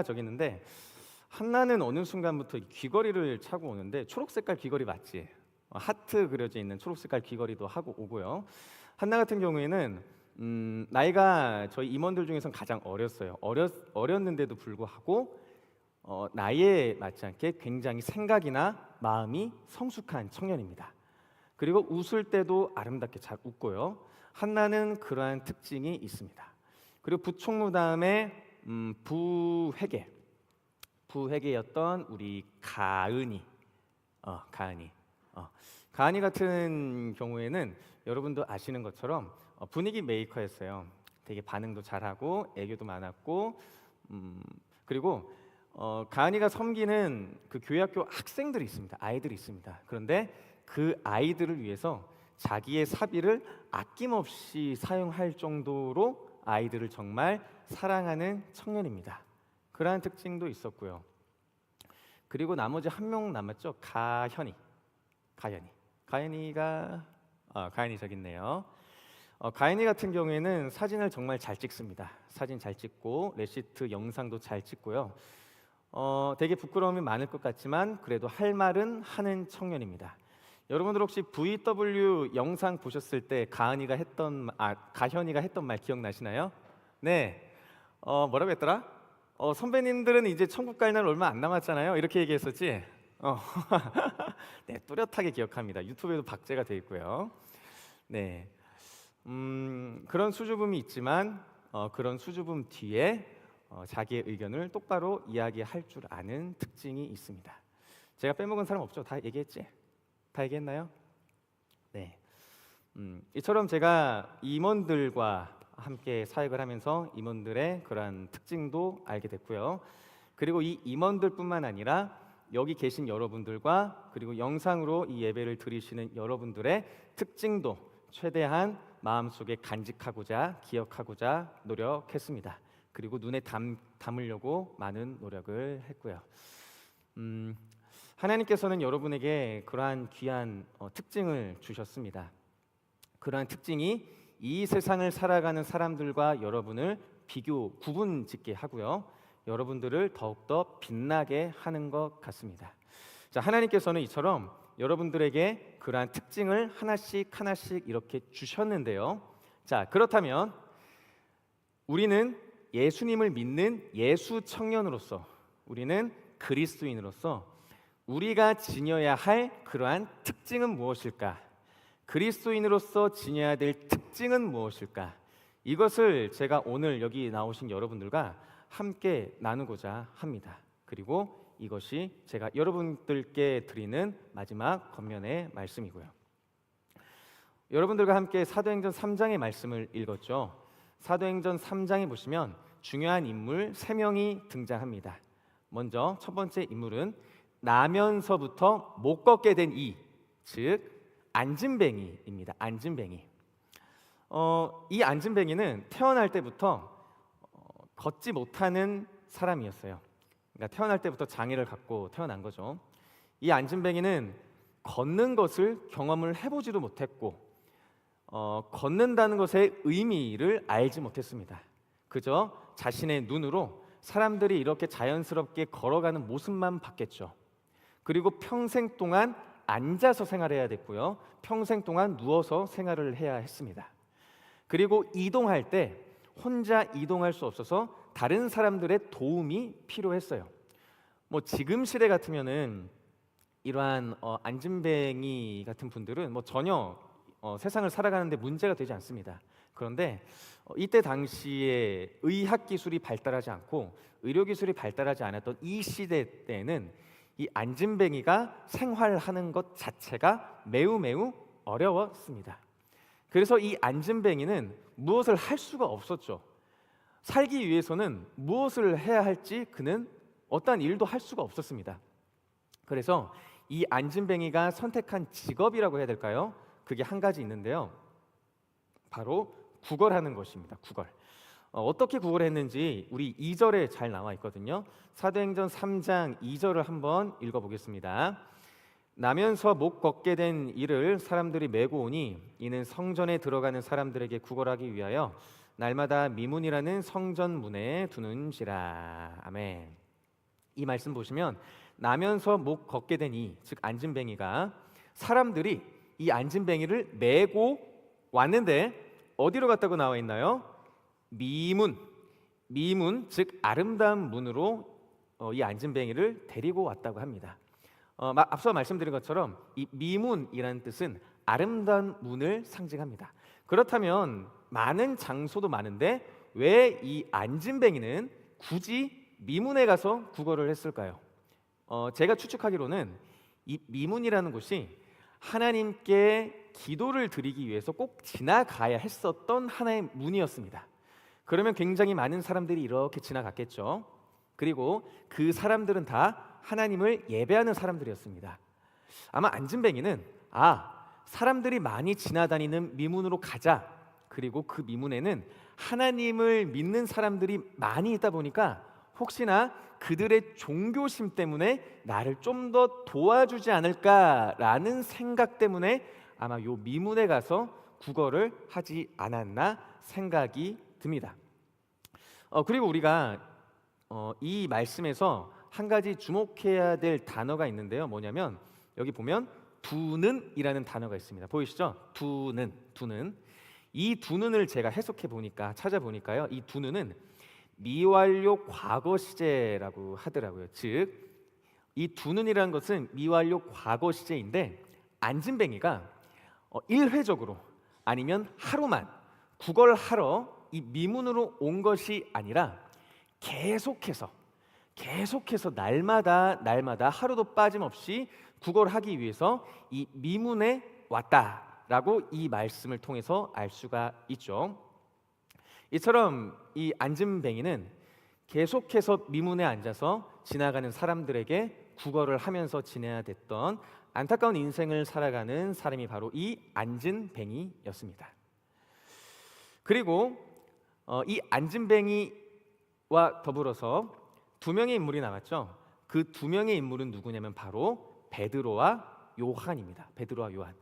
저기 있는데, 한나는 어느 순간부터 귀걸이를 차고 오는데 초록 색깔 귀걸이 맞지? 하트 그려져 있는 초록 색깔 귀걸이도 하고 오고요. 한나 같은 경우에는 나이가 저희 임원들 중에선 가장 어렸어요. 어렸는데도 불구하고 나이에 맞지 않게 굉장히 생각이나 마음이 성숙한 청년입니다. 그리고 웃을 때도 아름답게 잘 웃고요. 한나는 그러한 특징이 있습니다. 그리고 부총무 다음에 부회계였던 우리 가은이 같은 경우에는 여러분도 아시는 것처럼 분위기 메이커였어요. 되게 반응도 잘하고 애교도 많았고 그리고 가은이가 섬기는 그 교회학교 학생들이 있습니다. 아이들이 있습니다. 그런데 그 아이들을 위해서 자기의 사비를 아낌없이 사용할 정도로 아이들을 정말 사랑하는 청년입니다. 그러한 특징도 있었고요. 그리고 나머지 한 명 남았죠. 가연이 저기 있네요. 가연이 같은 경우에는 사진을 정말 잘 찍습니다. 사진 잘 찍고 레시트 영상도 잘 찍고요. 되게 부끄러움이 많을 것 같지만 그래도 할 말은 하는 청년입니다. 여러분들 혹시 VW 영상 보셨을 때 가연이가 했던 말 기억나시나요? 네. 뭐라고 했더라? 선배님들은 이제 천국 갈 날 얼마 안 남았잖아요. 이렇게 얘기했었지? 네, 뚜렷하게 기억합니다. 유튜브에도 박제가 돼 있고요. 네. 그런 수줍음이 있지만 그런 수줍음 뒤에 자기의 의견을 똑바로 이야기할 줄 아는 특징이 있습니다. 제가 빼먹은 사람 없죠? 다 얘기했지? 다 얘기했나요? 네. 이처럼 제가 임원들과 함께 사역을 하면서 임원들의 그러한 특징도 알게 됐고요. 그리고 이 임원들뿐만 아니라 여기 계신 여러분들과 그리고 영상으로 이 예배를 들으시는 여러분들의 특징도 최대한 마음속에 간직하고자 기억하고자 노력했습니다. 그리고 눈에 담으려고 많은 노력을 했고요. 하나님께서는 여러분에게 그러한 귀한 특징을 주셨습니다. 그러한 특징이 이 세상을 살아가는 사람들과 여러분을 구분짓게 하고요. 여러분들을 더욱더 빛나게 하는 것 같습니다. 자, 하나님께서는 이처럼 여러분들에게 그러한 특징을 하나씩 이렇게 주셨는데요. 자, 그렇다면 우리는 예수님을 믿는 예수 청년으로서, 우리는 그리스도인으로서 우리가 지녀야 할 그러한 특징은 무엇일까? 그리스도인으로서 지녀야 될 특징은 무엇일까? 이것을 제가 오늘 여기 나오신 여러분들과 함께 나누고자 합니다. 그리고 이것이 제가 여러분들께 드리는 마지막 권면의 말씀이고요. 여러분들과 함께 사도행전 3장의 말씀을 읽었죠. 사도행전 3장에 보시면 중요한 인물 3명이 등장합니다. 먼저 첫 번째 인물은 나면서부터 못 걷게 된 즉 안진뱅이입니다. 안진뱅이. 이 안진뱅이는 태어날 때부터 걷지 못하는 사람이었어요. 그러니까 태어날 때부터 장애를 갖고 태어난 거죠. 이 안진뱅이는 걷는 것을 경험을 해보지도 못했고 걷는다는 것의 의미를 알지 못했습니다. 그저 자신의 눈으로 사람들이 이렇게 자연스럽게 걸어가는 모습만 봤겠죠. 그리고 평생 동안 앉아서 생활해야 됐고요. 평생 동안 누워서 생활을 해야 했습니다. 그리고 이동할 때 혼자 이동할 수 없어서 다른 사람들의 도움이 필요했어요. 뭐 지금 시대 같으면은 이러한 안진뱅이 같은 분들은 뭐 전혀 세상을 살아가는데 문제가 되지 않습니다. 그런데 이때 당시에 의학 기술이 발달하지 않고 의료 기술이 발달하지 않았던 이 시대 때에는 이 안진뱅이가 생활하는 것 자체가 매우 어려웠습니다. 그래서 이 안진뱅이는 무엇을 할 수가 없었죠. 살기 위해서는 무엇을 해야 할지 그는 어떠한 일도 할 수가 없었습니다. 그래서 이 안진뱅이가 선택한 직업이라고 해야 될까요? 그게 한 가지 있는데요. 바로 구걸하는 것입니다. 구걸. 어떻게 구걸했는지 우리 2절에 잘 나와 있거든요. 사도행전 3장 2절을 한번 읽어보겠습니다. 나면서 못 걷게 된 이를 사람들이 메고 오니 이는 성전에 들어가는 사람들에게 구걸하기 위하여 날마다 미문이라는 성전 문에 두는지라. 아멘. 이 말씀 보시면 나면서 못 걷게 된 이, 즉 안진뱅이가 사람들이 이 안진뱅이를 메고 왔는데 어디로 갔다고 나와 있나요? 미문, 즉 아름다운 문으로 이 안진뱅이를 데리고 왔다고 합니다. 앞서 말씀드린 것처럼 이 미문이라는 뜻은 아름다운 문을 상징합니다. 그렇다면 많은 장소도 많은데 왜 이 안진뱅이는 굳이 미문에 가서 구걸을 했을까요? 제가 추측하기로는 이 미문이라는 곳이 하나님께 기도를 드리기 위해서 꼭 지나가야 했었던 하나의 문이었습니다. 그러면 굉장히 많은 사람들이 이렇게 지나갔겠죠. 그리고 그 사람들은 다 하나님을 예배하는 사람들이었습니다. 아마 안진뱅이는 사람들이 많이 지나다니는 미문으로 가자. 그리고 그 미문에는 하나님을 믿는 사람들이 많이 있다 보니까 혹시나 그들의 종교심 때문에 나를 좀 더 도와주지 않을까라는 생각 때문에 아마 요 미문에 가서 구걸을 하지 않았나 생각이 듭니다. 그리고 우리가 이 말씀에서 한 가지 주목해야 될 단어가 있는데요. 뭐냐면 여기 보면 두는이라는 단어가 있습니다. 보이시죠? 두는. 이 두는을 제가 해석해 보니까 찾아보니까요. 이 두는은 미완료 과거 시제라고 하더라고요. 즉 이 두는이라는 것은 미완료 과거 시제인데 안진뱅이가 일회적으로 아니면 하루만 구걸하러 이 미문으로 온 것이 아니라 계속해서 날마다 하루도 빠짐없이 구걸하기 위해서 이 미문에 왔다라고 이 말씀을 통해서 알 수가 있죠. 이처럼 이 안진뱅이는 계속해서 미문에 앉아서 지나가는 사람들에게 구걸을 하면서 지내야 됐던 안타까운 인생을 살아가는 사람이 바로 이 안진뱅이였습니다. 그리고 이 안진뱅이와 더불어서 두 명의 인물이 남았죠. 그 두 명의 인물은 누구냐면 바로 베드로와 요한입니다. 베드로와 요한.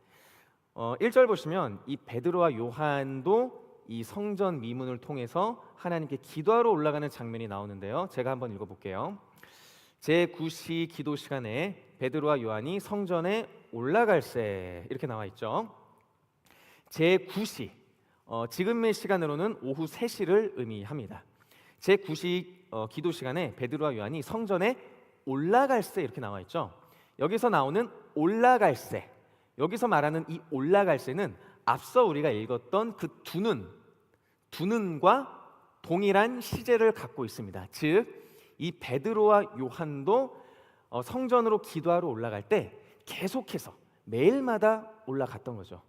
1절 보시면 이 베드로와 요한도 이 성전 미문을 통해서 하나님께 기도하러 올라가는 장면이 나오는데요. 제가 한번 읽어볼게요. 제9시 기도 시간에 베드로와 요한이 성전에 올라갈새 이렇게 나와 있죠. 제9시 지금의 시간으로는 오후 3시를 의미합니다. 제9시 기도 시간에 베드로와 요한이 성전에 올라갈새 이렇게 나와 있죠. 여기서 나오는 올라갈새, 여기서 말하는 이 올라갈새는 앞서 우리가 읽었던 그 두는과 동일한 시제를 갖고 있습니다. 즉 이 베드로와 요한도 성전으로 기도하러 올라갈 때 계속해서 매일마다 올라갔던 거죠.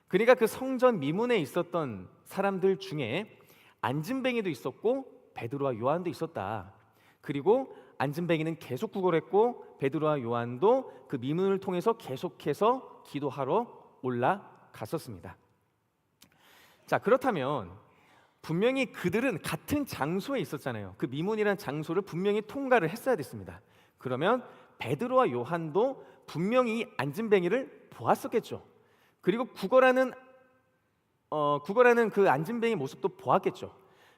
그러니까 그 성전 미문에 있었던 사람들 중에 안진뱅이도 있었고 베드로와 요한도 있었다. 그리고 안진뱅이는 계속 구걸했고 베드로와 요한도 그 미문을 통해서 계속해서 기도하러 올라갔었습니다. 자, 그렇다면 분명히 그들은 같은 장소에 있었잖아요. 그 미문이라는 장소를 분명히 통과를 했어야 됐습니다. 그러면 베드로와 요한도 분명히 안진뱅이를 보았었겠죠. 그리고 구걸하는 구걸하는 그 안진뱅이 모습도 보았겠죠.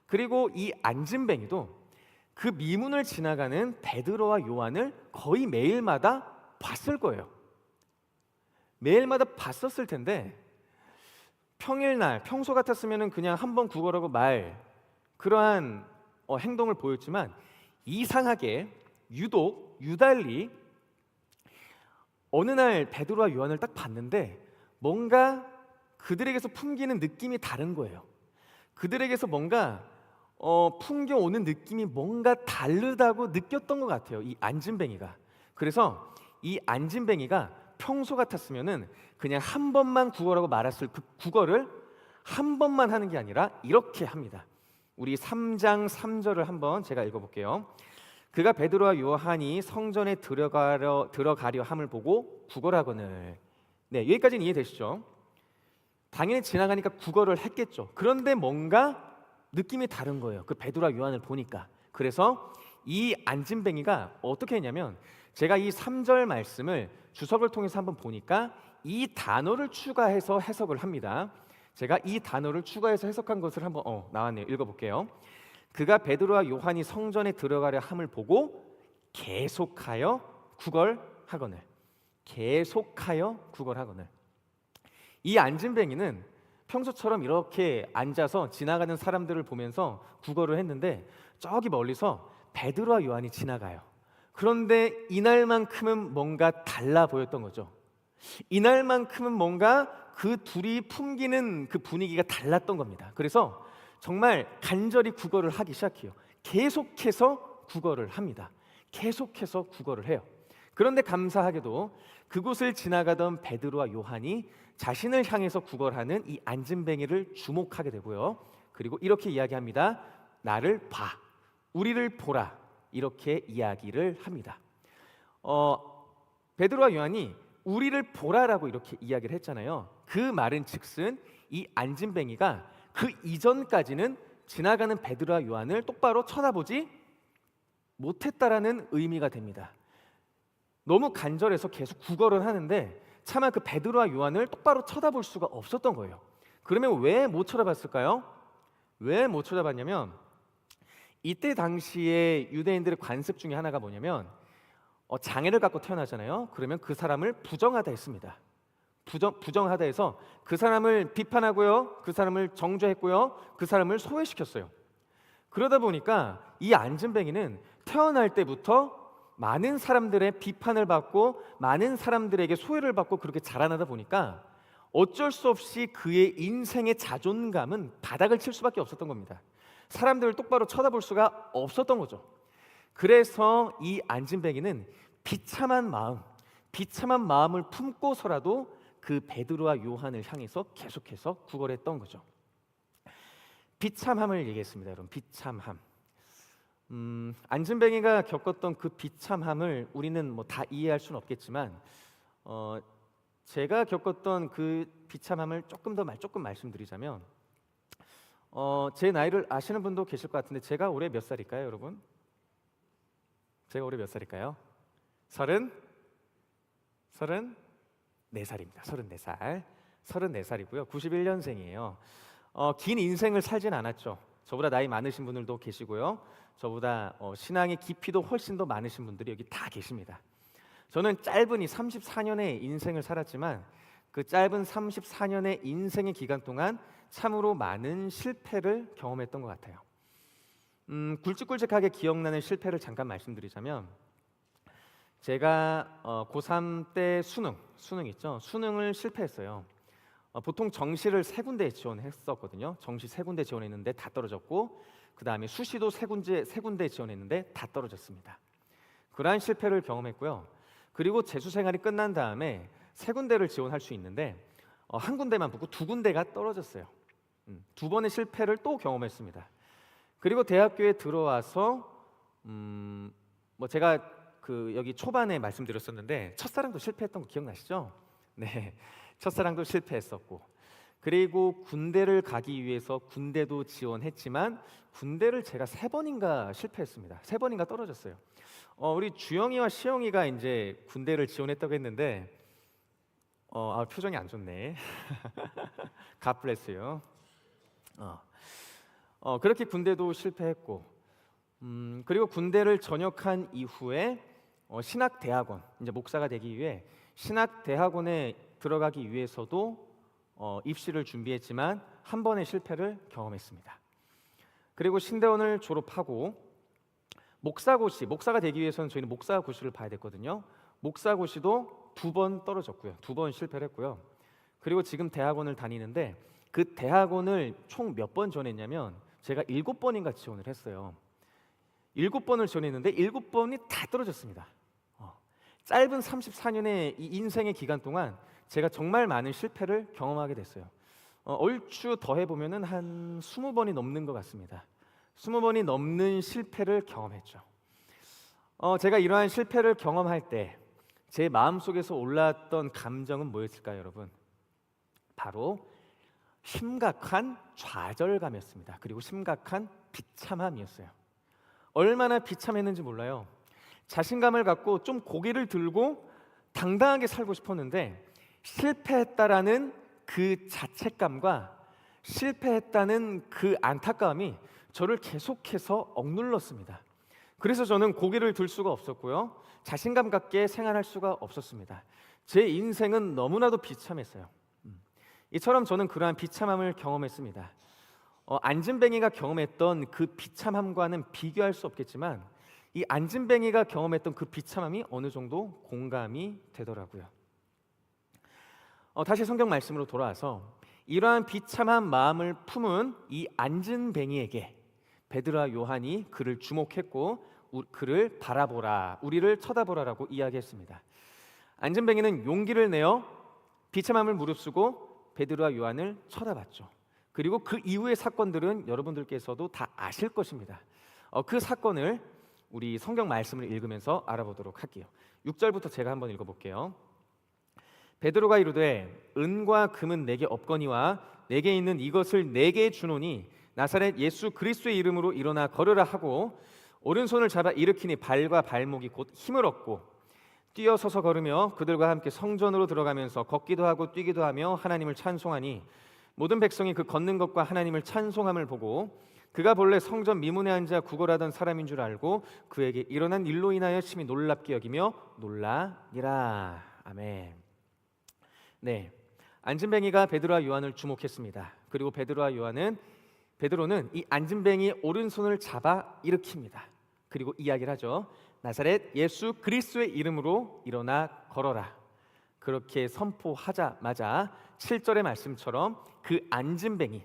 그리고 이 안진뱅이도 그 미문을 지나가는 베드로와 요한을 거의 매일마다 봤을 거예요. 매일마다 봤었을 텐데 평일날 평소 같았으면 그냥 한번 구걸하고 말 그러한 행동을 보였지만 이상하게 유독 유달리 어느 날 베드로와 요한을 딱 봤는데 뭔가 그들에게서 풍기는 느낌이 다른 거예요. 그들에게서 뭔가 풍겨오는 느낌이 뭔가 다르다고 느꼈던 것 같아요. 이 안진뱅이가. 그래서 이 안진뱅이가 평소 같았으면은 그냥 한 번만 구걸하고 말았을 그 구걸을 한 번만 하는 게 아니라 이렇게 합니다. 우리 3장 3절을 한번 제가 읽어볼게요. 그가 베드로와 요한이 성전에 들어가려 함을 보고 구걸하거늘. 네, 여기까지는 이해되시죠? 당연히 지나가니까 구걸을 했겠죠. 그런데 뭔가 느낌이 다른 거예요. 그 베드로와 요한을 보니까. 그래서 이 안진뱅이가 어떻게 했냐면 제가 이 3절 말씀을 주석을 통해서 한번 보니까 이 단어를 추가해서 해석을 합니다. 제가 이 단어를 추가해서 해석한 것을 한번 나왔네요. 읽어볼게요. 그가 베드로와 요한이 성전에 들어가려 함을 보고 계속하여 구걸하거늘. 계속하여 구걸하거늘. 이 안진뱅이는 평소처럼 이렇게 앉아서 지나가는 사람들을 보면서 구걸을 했는데 저기 멀리서 베드로와 요한이 지나가요. 그런데 이날만큼은 뭔가 달라 보였던 거죠. 이날만큼은 뭔가 그 둘이 품기는 그 분위기가 달랐던 겁니다. 그래서 정말 간절히 구걸을 하기 시작해요. 계속해서 구걸을 합니다. 계속해서 구걸을 해요. 그런데 감사하게도 그곳을 지나가던 베드로와 요한이 자신을 향해서 구걸하는 이 안진뱅이를 주목하게 되고요. 그리고 이렇게 이야기합니다. 나를 봐, 우리를 보라. 이렇게 이야기를 합니다. 베드로와 요한이 우리를 보라라고 이렇게 이야기를 했잖아요. 그 말은 즉슨 이 안진뱅이가 그 이전까지는 지나가는 베드로와 요한을 똑바로 쳐다보지 못했다라는 의미가 됩니다. 너무 간절해서 계속 구걸을 하는데 차마 그 베드로와 요한을 똑바로 쳐다볼 수가 없었던 거예요. 그러면 왜 못 쳐다봤을까요? 왜 못 쳐다봤냐면 이때 당시에 유대인들의 관습 중에 하나가 뭐냐면 장애를 갖고 태어나잖아요. 그러면 그 사람을 부정하다 했습니다. 부정하다 해서 그 사람을 비판하고요, 그 사람을 정죄했고요, 그 사람을 소외시켰어요. 그러다 보니까 이 안진뱅이는 태어날 때부터 많은 사람들의 비판을 받고 많은 사람들에게 소외를 받고 그렇게 자라나다 보니까 어쩔 수 없이 그의 인생의 자존감은 바닥을 칠 수밖에 없었던 겁니다. 사람들을 똑바로 쳐다볼 수가 없었던 거죠. 그래서 이 안진뱅이는 비참한 마음을 품고서라도 그 베드로와 요한을 향해서 계속해서 구걸했던 거죠. 비참함을 얘기했습니다, 여러분. 비참함. 안진뱅이가 겪었던 그 비참함을 우리는 뭐 다 이해할 수는 없겠지만 제가 겪었던 그 비참함을 조금 말씀드리자면 제 나이를 아시는 분도 계실 것 같은데 제가 올해 몇 살일까요, 여러분? 제가 올해 몇 살일까요? 34살입니다. 34살이고요. 91년생이에요. 긴 인생을 살진 않았죠. 저보다 나이 많으신 분들도 계시고요. 저보다 신앙의 깊이도 훨씬 더 많으신 분들이 여기 다 계십니다. 저는 짧은 이 34년의 인생을 살았지만 그 짧은 34년의 인생의 기간 동안 참으로 많은 실패를 경험했던 것 같아요. 굵직굵직하게 기억나는 실패를 잠깐 말씀드리자면 제가 고3 때 수능 있죠. 수능을 실패했어요. 보통 정시를 3군데 지원했었거든요. 정시 3군데 지원했는데 다 떨어졌고 그 다음에 수시도 3군데 지원했는데 다 떨어졌습니다. 그러한 실패를 경험했고요. 그리고 재수 생활이 끝난 다음에 3군데를 지원할 수 있는데 한 군데만 붙고 2군데가 떨어졌어요. 2번의 실패를 또 경험했습니다. 그리고 대학교에 들어와서 뭐 제가 여기 초반에 말씀드렸었는데 첫사랑도 실패했던 거 기억나시죠? 네, 첫사랑도 실패했었고 그리고 군대를 가기 위해서 군대도 지원했지만 군대를 제가 3번인가 실패했습니다. 3번인가 떨어졌어요. 우리 주영이와 시영이가 이제 군대를 지원했다고 했는데 표정이 안 좋네. God bless you. 그렇게 군대도 실패했고, 그리고 군대를 전역한 이후에 신학대학원, 이제 목사가 되기 위해 신학대학원에 들어가기 위해서도 입시를 준비했지만 한 번의 실패를 경험했습니다. 그리고 신대원을 졸업하고 목사가 되기 위해서는 저희는 목사고시를 봐야 됐거든요. 목사고시도 2번 떨어졌고요. 2번 실패를 했고요. 그리고 지금 대학원을 다니는데 그 대학원을 총 몇 번 지원했냐면 제가 7번인가 지원을 했어요. 7번을 지원했는데 7번이 다 떨어졌습니다. 짧은 34년의 이 인생의 기간 동안 제가 정말 많은 실패를 경험하게 됐어요. 얼추 더해보면 한 20번이 넘는 것 같습니다. 20번이 넘는 실패를 경험했죠. 제가 이러한 실패를 경험할 때 제 마음속에서 올라왔던 감정은 뭐였을까요, 여러분? 바로 심각한 좌절감이었습니다. 그리고 심각한 비참함이었어요. 얼마나 비참했는지 몰라요. 자신감을 갖고 좀 고개를 들고 당당하게 살고 싶었는데 실패했다라는 그 자책감과 실패했다는 그 안타까움이 저를 계속해서 억눌렀습니다. 그래서 저는 고개를 들 수가 없었고요. 자신감 갖게 생활할 수가 없었습니다. 제 인생은 너무나도 비참했어요. 이처럼 저는 그러한 비참함을 경험했습니다. 안진뱅이가 경험했던 그 비참함과는 비교할 수 없겠지만 이 안진뱅이가 경험했던 그 비참함이 어느 정도 공감이 되더라고요. 다시 성경 말씀으로 돌아와서 이러한 비참한 마음을 품은 이 안진뱅이에게 베드로와 요한이 그를 주목했고 그를 바라보라, 우리를 쳐다보라라고 이야기했습니다. 안진뱅이는 용기를 내어 비참함을 무릅쓰고 베드로와 요한을 쳐다봤죠. 그리고 그 이후의 사건들은 여러분들께서도 다 아실 것입니다. 그 사건을 우리 성경 말씀을 읽으면서 알아보도록 할게요. 6절부터 제가 한번 읽어볼게요. 베드로가 이르되 은과 금은 내게 없거니와 내게 있는 이것을 내게 주노니 나사렛 예수 그리스도의 이름으로 일어나 걸으라 하고 오른손을 잡아 일으키니 발과 발목이 곧 힘을 얻고 뛰어서서 걸으며 그들과 함께 성전으로 들어가면서 걷기도 하고 뛰기도 하며 하나님을 찬송하니 모든 백성이 그 걷는 것과 하나님을 찬송함을 보고 그가 본래 성전 미문에 앉아 구걸하던 사람인 줄 알고 그에게 일어난 일로 인하여 심히 놀랍게 여기며 놀라니라. 아멘. 네, 안진뱅이가 베드로와 요한을 주목했습니다. 그리고 베드로는 이 안진뱅이의 오른손을 잡아 일으킵니다. 그리고 이야기를 하죠. 나사렛 예수 그리스도의 이름으로 일어나 걸어라. 그렇게 선포하자마자 7절의 말씀처럼 그 안진뱅이,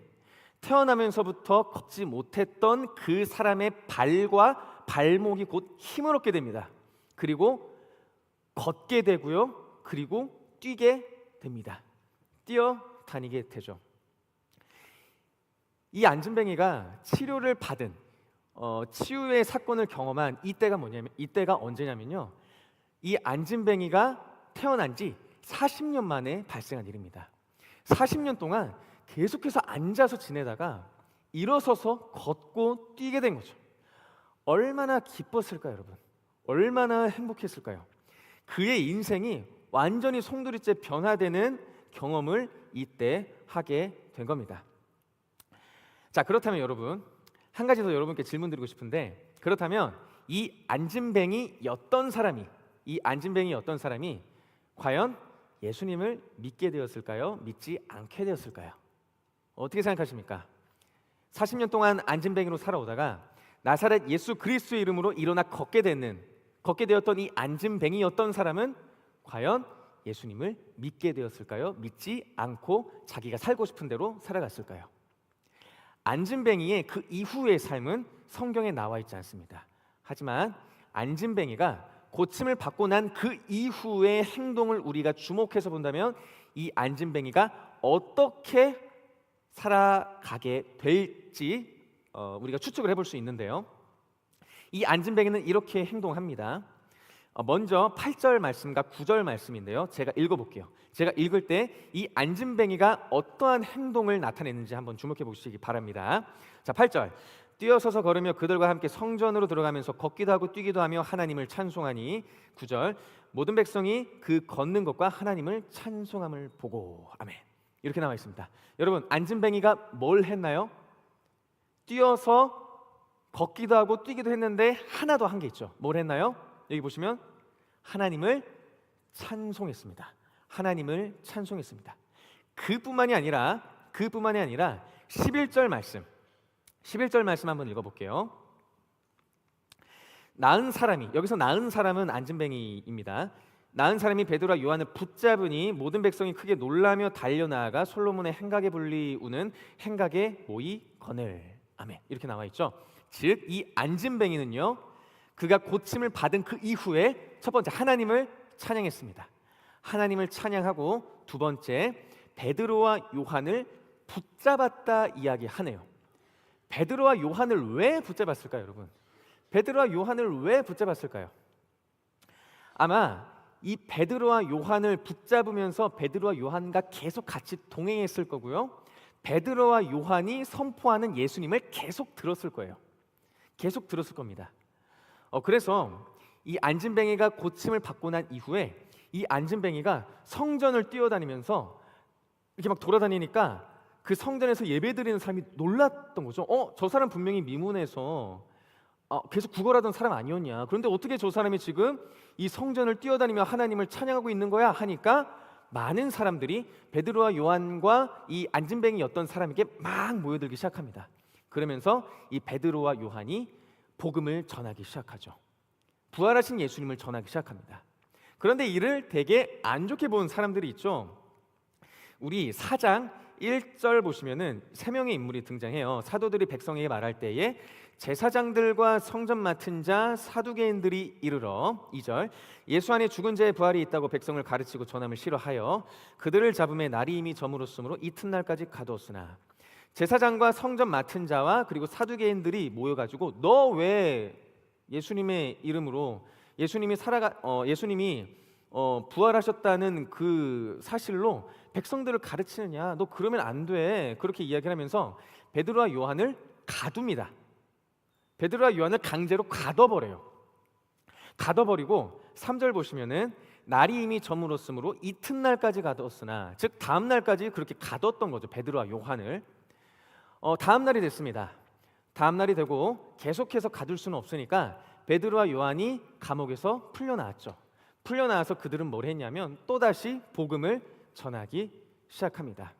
태어나면서부터 걷지 못했던 그 사람의 발과 발목이 곧 힘을 얻게 됩니다. 그리고 걷게 되고요. 그리고 뛰게 됩니다. 뛰어다니게 되죠. 이 안진뱅이가 치료를 받은 치유의 사건을 경험한 이때가 언제냐면요. 이 안진뱅이가 태어난 지 40년 만에 발생한 일입니다. 40년 동안 계속해서 앉아서 지내다가 일어서서 걷고 뛰게 된 거죠. 얼마나 기뻤을까요, 여러분? 얼마나 행복했을까요? 그의 인생이 완전히 송두리째 변화되는 경험을 이때 하게 된 겁니다. 자, 그렇다면 여러분, 한 가지 더 여러분께 질문 드리고 싶은데, 그렇다면 이 안진뱅이였던 사람이 과연 예수님을 믿게 되었을까요? 믿지 않게 되었을까요? 어떻게 생각하십니까? 40년 동안 안진뱅이로 살아오다가 나사렛 예수 그리스도의 이름으로 일어나 걷게 되었던 이 안진뱅이였던 사람은 과연 예수님을 믿게 되었을까요? 믿지 않고 자기가 살고 싶은 대로 살아갔을까요? 안진뱅이의 그 이후의 삶은 성경에 나와 있지 않습니다. 하지만 안진뱅이가 고침을 받고 난 그 이후의 행동을 우리가 주목해서 본다면 이 안진뱅이가 어떻게 살아가게 될지 우리가 추측을 해볼 수 있는데요. 이 안진뱅이는 이렇게 행동합니다. 먼저 8절 말씀과 9절 말씀인데요. 제가 읽어볼게요. 제가 읽을 때 이 안진뱅이가 어떠한 행동을 나타내는지 한번 주목해 보시기 바랍니다. 자, 8절. 뛰어서서 걸으며 그들과 함께 성전으로 들어가면서 걷기도 하고 뛰기도 하며 하나님을 찬송하니 9절 모든 백성이 그 걷는 것과 하나님을 찬송함을 보고 아멘. 이렇게 나와 있습니다. 여러분, 안진뱅이가 뭘 했나요? 뛰어서 걷기도 하고 뛰기도 했는데 하나 더 한 게 있죠. 뭘 했나요? 여기 보시면 하나님을 찬송했습니다. 하나님을 찬송했습니다. 그뿐만이 아니라 11절 말씀 한번 읽어볼게요. 나은 사람이, 여기서 나은 사람은 안진뱅이입니다. 나은 사람이 베드로와 요한을 붙잡으니 모든 백성이 크게 놀라며 달려나아가 솔로몬의 행각에 불리우는 행각에 모이 거늘. 아멘. 이렇게 나와 있죠. 즉 이 안진뱅이는요, 그가 고침을 받은 그 이후에 첫 번째 하나님을 찬양했습니다. 하나님을 찬양하고 두 번째 베드로와 요한을 붙잡았다 이야기하네요. 베드로와 요한을 왜 붙잡았을까요, 여러분? 베드로와 요한을 왜 붙잡았을까요? 아마 이 베드로와 요한을 붙잡으면서 베드로와 요한과 계속 같이 동행했을 거고요. 베드로와 요한이 선포하는 예수님을 계속 들었을 거예요. 계속 들었을 겁니다. 그래서 이 안진뱅이가 고침을 받고 난 이후에 이 안진뱅이가 성전을 뛰어다니면서 이렇게 막 돌아다니니까 그 성전에서 예배드리는 사람이 놀랐던 거죠. 저 사람 분명히 미문에서 계속 구걸하던 사람 아니었냐. 그런데 어떻게 저 사람이 지금 이 성전을 뛰어다니며 하나님을 찬양하고 있는 거야 하니까 많은 사람들이 베드로와 요한과 이 안진뱅이였던 사람에게 막 모여들기 시작합니다. 그러면서 이 베드로와 요한이 복음을 전하기 시작하죠. 부활하신 예수님을 전하기 시작합니다. 그런데 이를 되게 안 좋게 본 사람들이 있죠. 우리 4장 1절 보시면은 세 명의 인물이 등장해요. 사도들이 백성에게 말할 때에 제사장들과 성전 맡은 자 사두개인들이 이르러 2절 예수 안에 죽은 자의 부활이 있다고 백성을 가르치고 전함을 싫어하여 그들을 잡음에 날이 이미 저물었으므로 이튿날까지 가두었으나 제사장과 성전 맡은 자와 그리고 사두개인들이 모여가지고 너 왜 예수님의 이름으로 예수님이 부활하셨다는 그 사실로 백성들을 가르치느냐? 너 그러면 안 돼. 그렇게 이야기를 하면서 베드로와 요한을 가둡니다. 베드로와 요한을 강제로 가둬버려요. 가둬버리고 3절 보시면은 날이 이미 저물었으므로 이튿날까지 가두었으나, 즉 다음 날까지 그렇게 가뒀던 거죠. 베드로와 요한을. 다음 날이 됐습니다. 다음 날이 되고 계속해서 가둘 수는 없으니까 베드로와 요한이 감옥에서 풀려나왔죠. 풀려나와서 그들은 뭘 했냐면 또다시 복음을 전하기 시작합니다.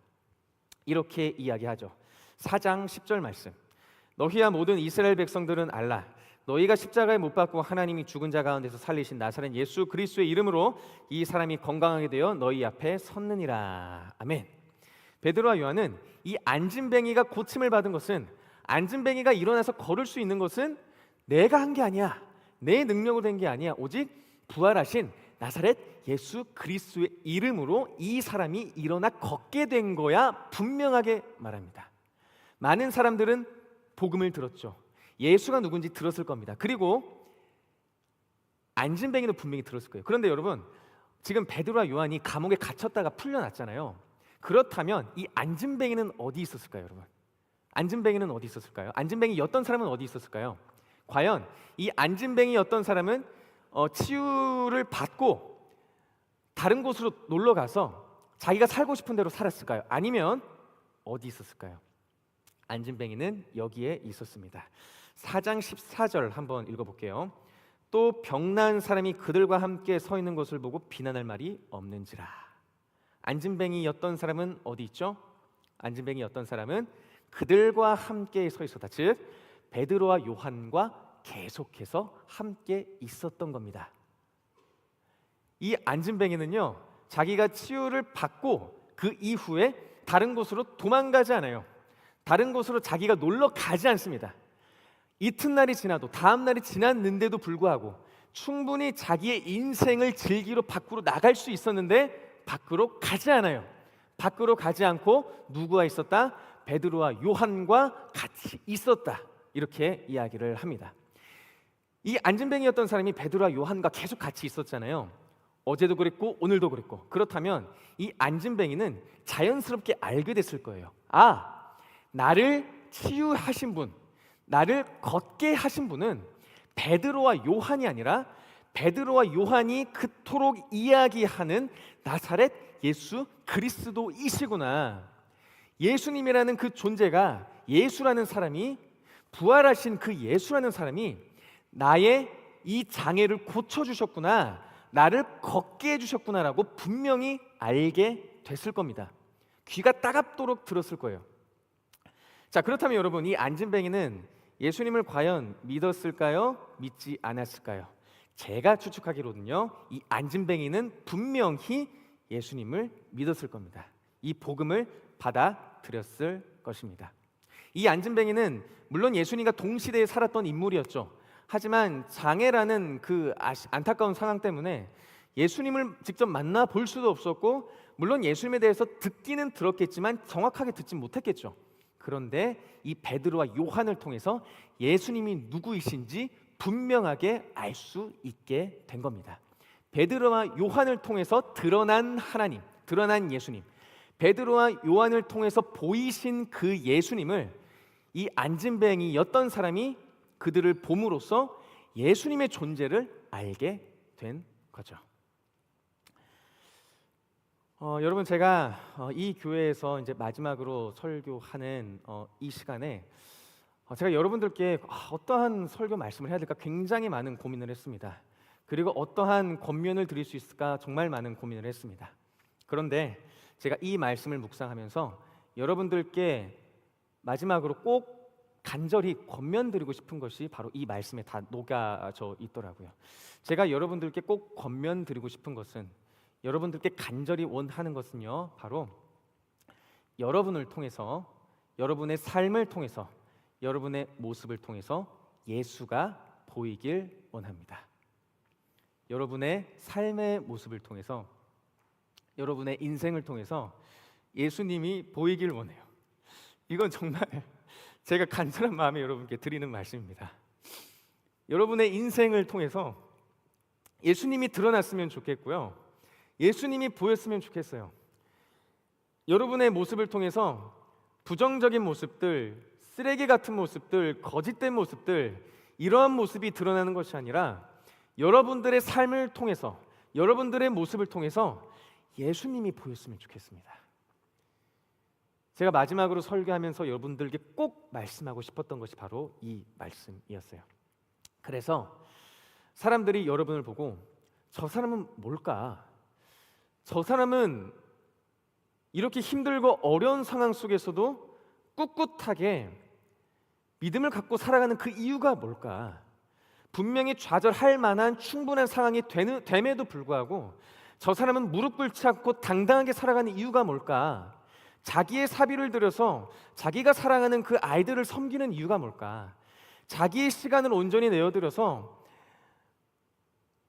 이렇게 이야기하죠. 4장 10절 말씀. 너희와 모든 이스라엘 백성들은 알라. 너희가 십자가에 못 박고 하나님이 죽은 자 가운데서 살리신 나사렛 예수 그리스도의 이름으로 이 사람이 건강하게 되어 너희 앞에 섰느니라. 아멘. 베드로와 요한은 이 안진뱅이가 고침을 받은 것은, 안진뱅이가 일어나서 걸을 수 있는 것은 내가 한 게 아니야. 내 능력으로 된 게 아니야. 오직 부활하신 나사렛 예수 그리스도의 이름으로 이 사람이 일어나 걷게 된 거야. 분명하게 말합니다. 많은 사람들은 복음을 들었죠. 예수가 누군지 들었을 겁니다. 그리고 안진뱅이도 분명히 들었을 거예요. 그런데 여러분, 지금 베드로와 요한이 감옥에 갇혔다가 풀려났잖아요. 그렇다면 이 안진뱅이는 어디 있었을까요, 여러분? 안진뱅이는 어디 있었을까요? 안진뱅이였던 사람은 어디 있었을까요? 과연 이 안진뱅이였던 사람은 치유를 받고 다른 곳으로 놀러 가서 자기가 살고 싶은 대로 살았을까요? 아니면 어디 있었을까요? 안진뱅이는 여기에 있었습니다. 4장 14절 한번 읽어볼게요. 또 병난 사람이 그들과 함께 서 있는 것을 보고 비난할 말이 없는지라. 안진뱅이였던 사람은 어디 있죠? 안진뱅이였던 사람은 그들과 함께 서 있었다. 즉 베드로와 요한과 계속해서 함께 있었던 겁니다. 이 안진뱅이는요, 자기가 치유를 받고 그 이후에 다른 곳으로 도망가지 않아요. 다른 곳으로 자기가 놀러 가지 않습니다. 이튿날이 지나도, 다음 날이 지났는데도 불구하고 충분히 자기의 인생을 즐기러 밖으로 나갈 수 있었는데 밖으로 가지 않아요. 밖으로 가지 않고 누구와 있었다? 베드로와 요한과 같이 있었다. 이렇게 이야기를 합니다. 이 안진뱅이였던 사람이 베드로와 요한과 계속 같이 있었잖아요. 어제도 그랬고 오늘도 그랬고. 그렇다면 이 안진뱅이는 자연스럽게 알게 됐을 거예요. 나를 치유하신 분, 나를 걷게 하신 분은 베드로와 요한이 아니라 베드로와 요한이 그토록 이야기하는 나사렛 예수 그리스도이시구나. 예수님이라는 그 존재가, 예수라는 사람이, 부활하신 그 예수라는 사람이 나의 이 장애를 고쳐주셨구나, 나를 걷게 해주셨구나라고 분명히 알게 됐을 겁니다. 귀가 따갑도록 들었을 거예요. 자, 그렇다면 여러분, 이 안진뱅이는 예수님을 과연 믿었을까요? 믿지 않았을까요? 제가 추측하기로는요, 이 안진뱅이는 분명히 예수님을 믿었을 겁니다. 이 복음을 받아들였을 것입니다. 이 안진뱅이는 물론 예수님과 동시대에 살았던 인물이었죠. 하지만 장애라는 그 안타까운 상황 때문에 예수님을 직접 만나볼 수도 없었고, 물론 예수님에 대해서 듣기는 들었겠지만 정확하게 듣지 못했겠죠. 그런데 이 베드로와 요한을 통해서 예수님이 누구이신지 분명하게 알 수 있게 된 겁니다. 베드로와 요한을 통해서 드러난 하나님, 드러난 예수님, 베드로와 요한을 통해서 보이신 그 예수님을 이 안진뱅이였던 사람이 그들을 봄으로써 예수님의 존재를 알게 된 거죠. 여러분, 제가 이 교회에서 이제 마지막으로 설교하는 이 시간에 제가 여러분들께 어떠한 설교 말씀을 해야 될까 굉장히 많은 고민을 했습니다. 그리고 어떠한 권면을 드릴 수 있을까 정말 많은 고민을 했습니다. 그런데 제가 이 말씀을 묵상하면서 여러분들께 마지막으로 꼭 간절히 권면드리고 싶은 것이 바로 이 말씀에 다 녹아져 있더라고요. 제가 여러분들께 꼭 권면드리고 싶은 것은, 여러분들께 간절히 원하는 것은요, 바로 여러분을 통해서, 여러분의 삶을 통해서, 여러분의 모습을 통해서 예수가 보이길 원합니다. 여러분의 삶의 모습을 통해서, 여러분의 인생을 통해서 예수님이 보이길 원해요. 이건 정말 제가 간절한 마음에 여러분께 드리는 말씀입니다. 여러분의 인생을 통해서 예수님이 드러났으면 좋겠고요, 예수님이 보였으면 좋겠어요. 여러분의 모습을 통해서 부정적인 모습들, 쓰레기 같은 모습들, 거짓된 모습들, 이러한 모습이 드러나는 것이 아니라 여러분들의 삶을 통해서, 여러분들의 모습을 통해서 예수님이 보였으면 좋겠습니다. 제가 마지막으로 설교하면서 여러분들께 꼭 말씀하고 싶었던 것이 바로 이 말씀이었어요. 그래서 사람들이 여러분을 보고 저 사람은 뭘까? 저 사람은 이렇게 힘들고 어려운 상황 속에서도 꿋꿋하게 믿음을 갖고 살아가는 그 이유가 뭘까? 분명히 좌절할 만한 충분한 상황이 됨에도 불구하고 저 사람은 무릎 꿇지 않고 당당하게 살아가는 이유가 뭘까? 자기의 사비를 들여서 자기가 사랑하는 그 아이들을 섬기는 이유가 뭘까? 자기의 시간을 온전히 내어들여서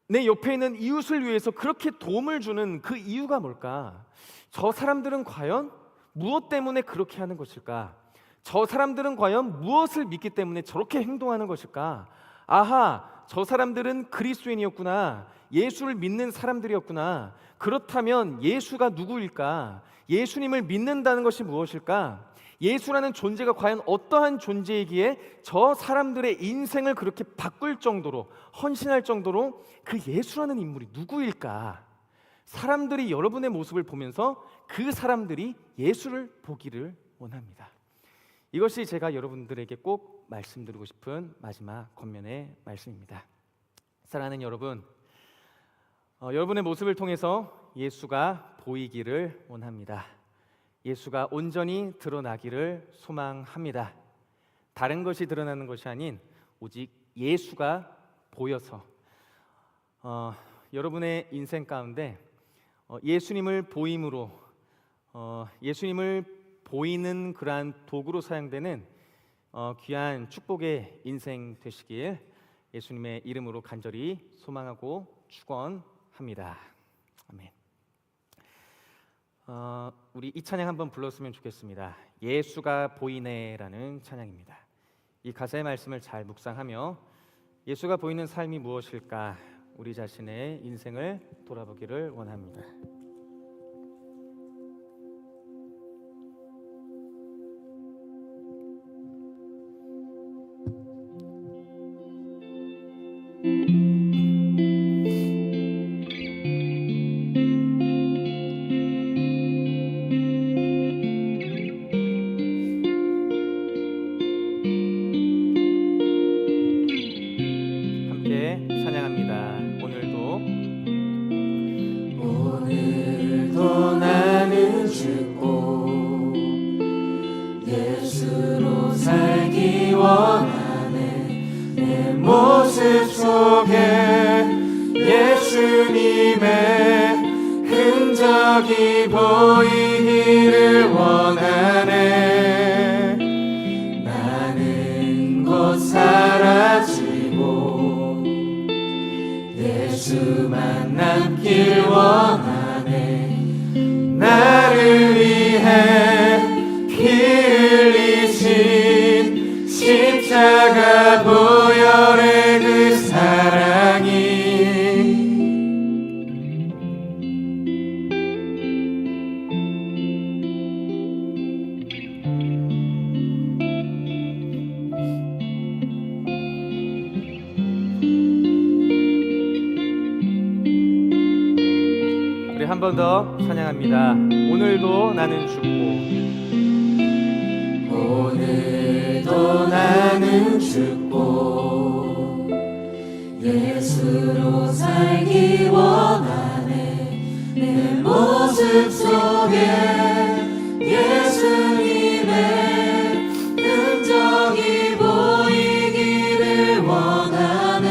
내 옆에 있는 이웃을 위해서 그렇게 도움을 주는 그 이유가 뭘까? 저 사람들은 과연 무엇 때문에 그렇게 하는 것일까? 저 사람들은 과연 무엇을 믿기 때문에 저렇게 행동하는 것일까? 아하, 저 사람들은 그리스도인이었구나. 예수를 믿는 사람들이었구나. 그렇다면 예수가 누구일까? 예수님을 믿는다는 것이 무엇일까? 예수라는 존재가 과연 어떠한 존재이기에 저 사람들의 인생을 그렇게 바꿀 정도로, 헌신할 정도로 그 예수라는 인물이 누구일까? 사람들이 여러분의 모습을 보면서 그 사람들이 예수를 보기를 원합니다. 이것이 제가 여러분들에게 꼭 말씀드리고 싶은 마지막 권면의 말씀입니다. 사랑하는 여러분, 여러분의 모습을 통해서 예수가 보이기를 원합니다. 예수가 온전히 드러나기를 소망합니다. 다른 것이 드러나는 것이 아닌 오직 예수가 보여서 여러분의 인생 가운데 예수님을 보임으로, 예수님을 보이는 그러한 도구로 사용되는 귀한 축복의 인생 되시길 예수님의 이름으로 간절히 소망하고 축원합니다. 아멘. 우리 이 찬양 한번 불렀으면 좋겠습니다. 예수가 보이네라는 찬양입니다. 이 가사의 말씀을 잘 묵상하며 예수가 보이는 삶이 무엇일까, 우리 자신의 인생을 돌아보기를 원합니다. 흔적이 보이기를 원하네. 나는 곧 사라지고 예수만 남길 원하네. 나를 위해 피 흘리신 십자가 보혈의 그 사랑이 우리 한 번 더 찬양합니다. 오늘도 나는 죽고 오늘도 나는 죽고 예수로 살기 원하네. 내 모습 속에 예수님의 흔적이 보이기를 원하네.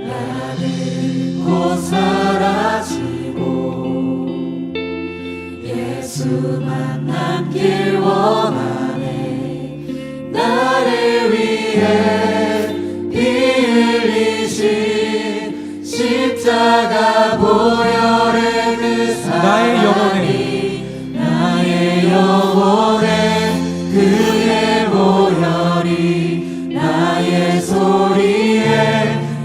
나는 곧 사라지고 예수만 남길 원하네. 나를 위해 피 흘리신 십자가 보혈의 그 사랑이 나의 영혼에 그의 보혈이 나의 소리에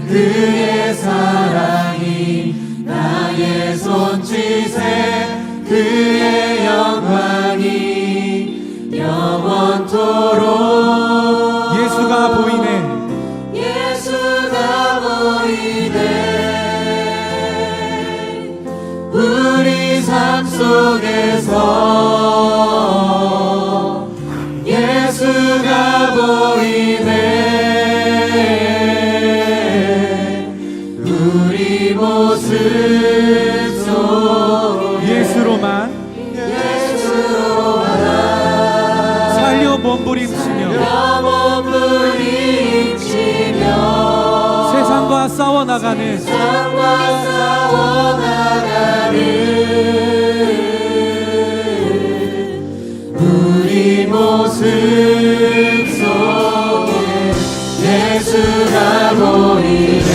그의 사랑이 나의 손짓에 그의 영광이 영원토록 예수가 보이네. 예수가 보이네. 우리 삶 속에서 예수가 보이네. 우리 모습 속에 예수로만 살려 몸부림치며 세상과 싸워나가는 우리 모습 속에 예수가 보이네.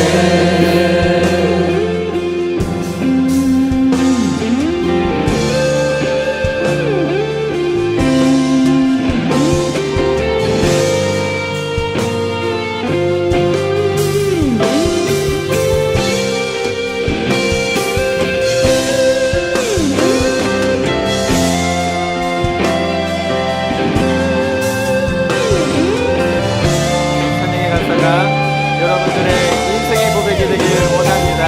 여러분들의 인생의 고백이 되길 원합니다.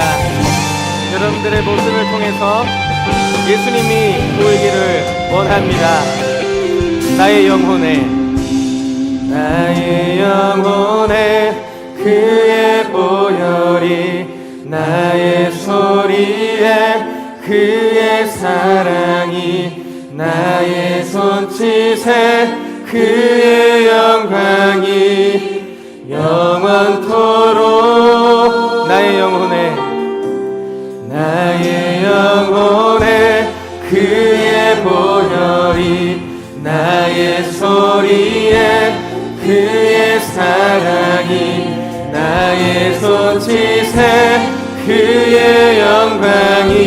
여러분들의 모습을 통해서 예수님이 보이기를 원합니다. 나의 영혼에 그의 보혈이 나의 소리에 그의 사랑이 나의 손짓에 그의 영광이 영원토록 나의 영혼에 그의 보혈이 나의 소리에 그의 사랑이 나의 손짓에 그의 영광이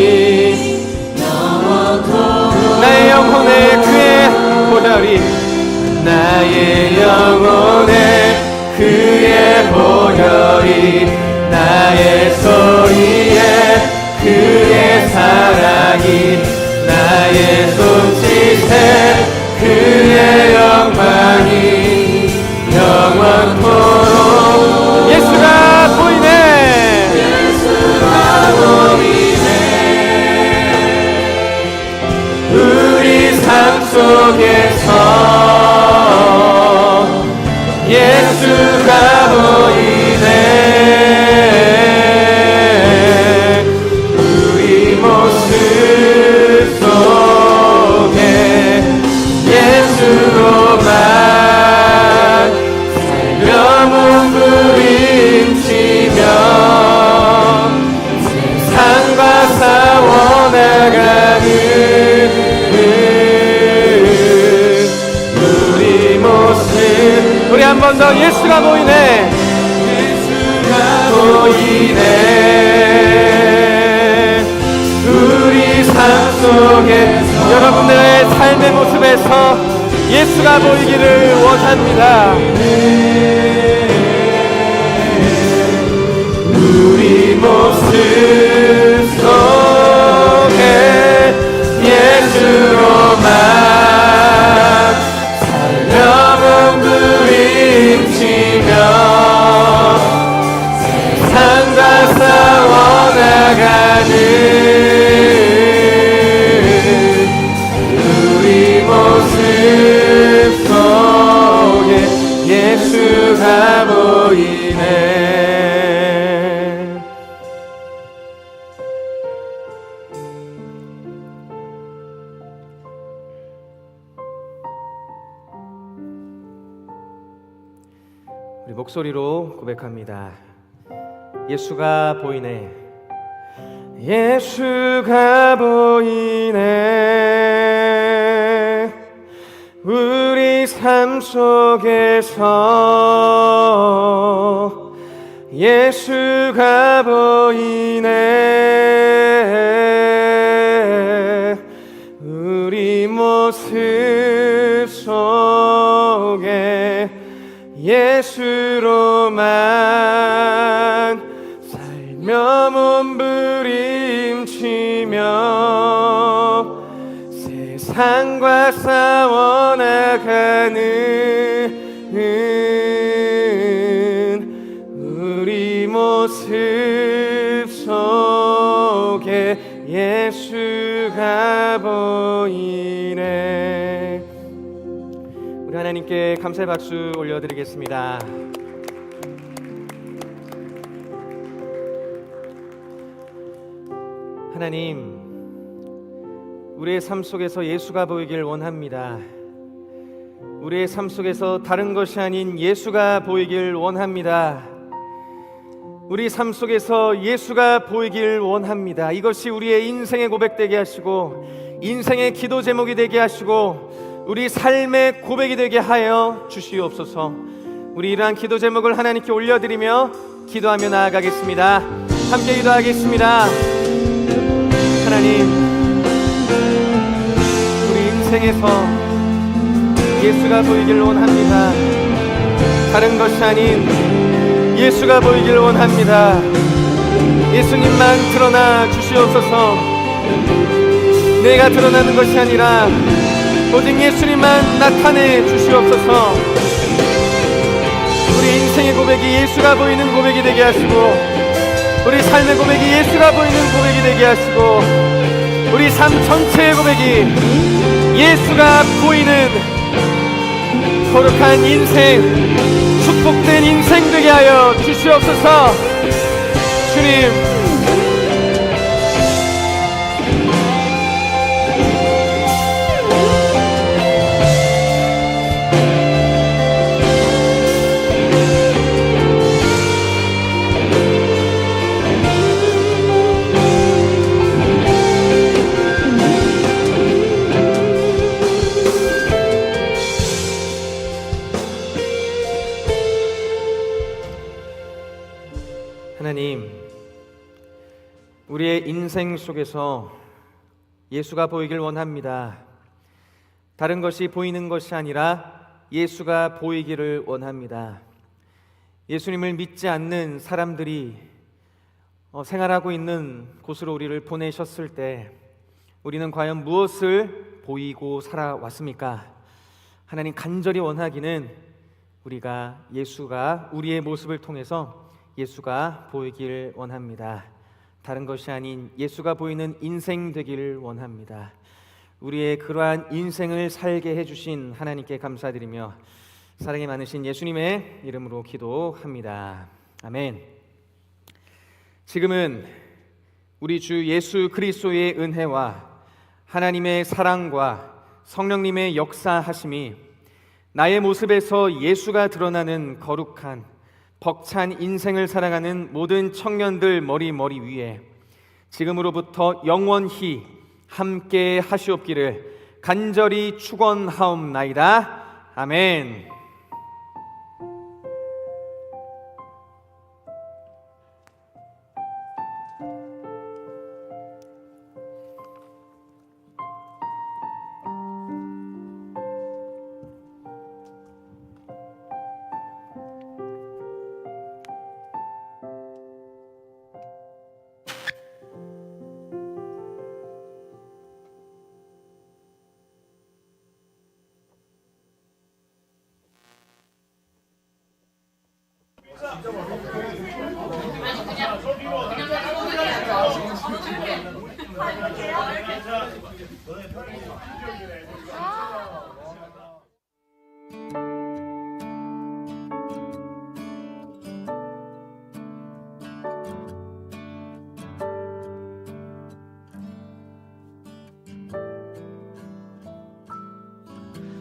영원토록 나의 영혼에 그의 보혈이 나의 영혼에 그의 보혈이 나의 소리에 그의 사랑이 나의 손짓에 그의 영광이 영원토록 예수가 보이네. 우리 삶 속에서 예수가 보이네. 우리 모습 속에 예수로만 살며 몸부림치며 세상과 싸워 한 번 더 예수가 보이네. 보이네. 우리 삶 속에 여러분들의 삶의 모습에서 예수가 보이기를 원합니다. 우리 모습 속에 예수로만 살며 몸부림치며 세상과 싸워나가는 우리 모습 속에 예수가 보이네. 우리 목소리로 고백합니다. 예수가 보이네. 예수가 보이네. 우리 삶 속에서 예수가 보이네. 우리 모습 속에 예수로만 살며 몸부림치며 세상과 싸워나가는 우리 모습 속에 예수가 보이네. 우리 하나님께 감사의 박수 올려드리겠습니다. 하나님, 우리의 삶 속에서 예수가 보이길 원합니다. 우리의 삶 속에서 다른 것이 아닌 예수가 보이길 원합니다. 우리 삶 속에서 예수가 보이길 원합니다. 이것이 우리의 인생의 고백되게 하시고 인생의 기도 제목이 되게 하시고 우리 삶의 고백이 되게 하여 주시옵소서. 우리 이러한 기도 제목을 하나님께 올려드리며 기도하며 나아가겠습니다. 함께 기도하겠습니다. 하나님, 우리 인생에서 예수가 보이길 원합니다. 다른 것이 아닌 예수가 보이길 원합니다. 예수님만 드러나 주시옵소서. 내가 드러나는 것이 아니라 오직 예수님만 나타내 주시옵소서. 우리 인생의 고백이 예수가 보이는 고백이 되게 하시고 우리 삶의 고백이 예수가 보이는 고백이 되게 하시고 우리 삶 전체의 고백이 예수가 보이는 거룩한 인생, 축복된 인생 되게 하여 주시옵소서. 주님, 하나님, 우리의 인생 속에서 예수가 보이길 원합니다. 다른 것이 보이는 것이 아니라 예수가 보이기를 원합니다. 예수님을 믿지 않는 사람들이 생활하고 있는 곳으로 우리를 보내셨을 때 우리는 과연 무엇을 보이고 살아왔습니까? 하나님, 간절히 원하기는 우리가 예수가 우리의 모습을 통해서 예수가 보이길 원합니다. 다른 것이 아닌 예수가 보이는 인생 되기를 원합니다. 우리의 그러한 인생을 살게 해주신 하나님께 감사드리며 사랑이 많으신 예수님의 이름으로 기도합니다. 아멘. 지금은 우리 주 예수 그리스도의 은혜와 하나님의 사랑과 성령님의 역사하심이 나의 모습에서 예수가 드러나는 거룩한 벅찬 인생을 살아가는 모든 청년들 머리 위에 지금으로부터 영원히 함께 하시옵기를 간절히 축원하옵나이다. 아멘.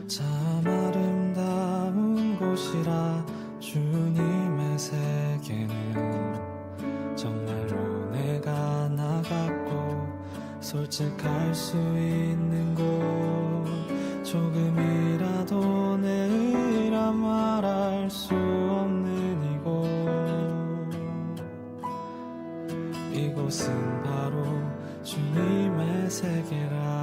참 아름다운 곳이라 주님의 세계는 정말로 내가 나갔고 솔직할 수 있는 곳 조금이라도 내라 말할 수 없는 이곳은 바로 주님의 세계라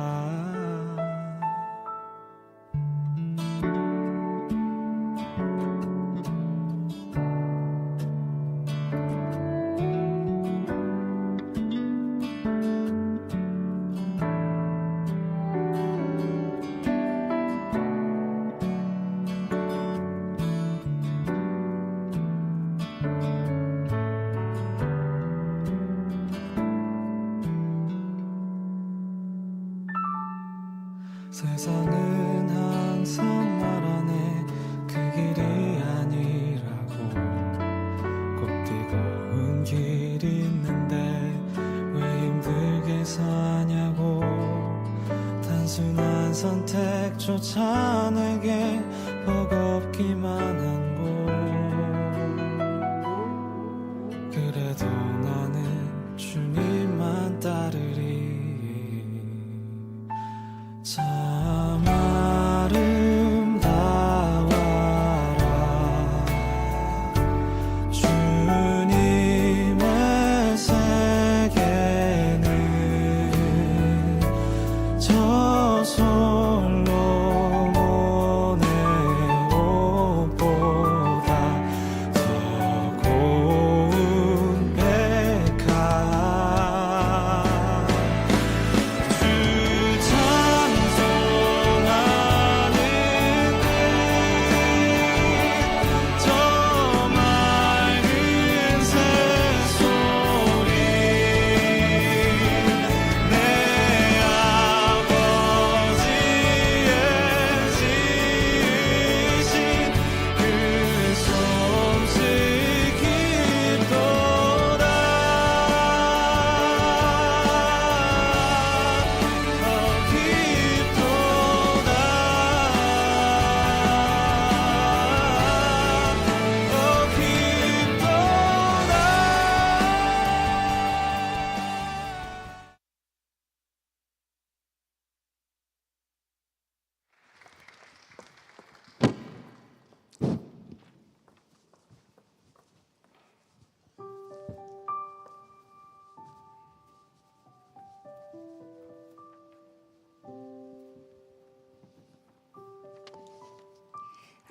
세상은 항상 말하네 그 길이 아니라고 꼭 뜨거운 길이 있는데 왜 힘들게 사냐고 단순한 선택조차 내게 버겁기만 한 곳 그래도 나는 주님만 따르리 참 아름다워라 주님의 세계는 저 솔로몬의 옷보다 더 고운 백화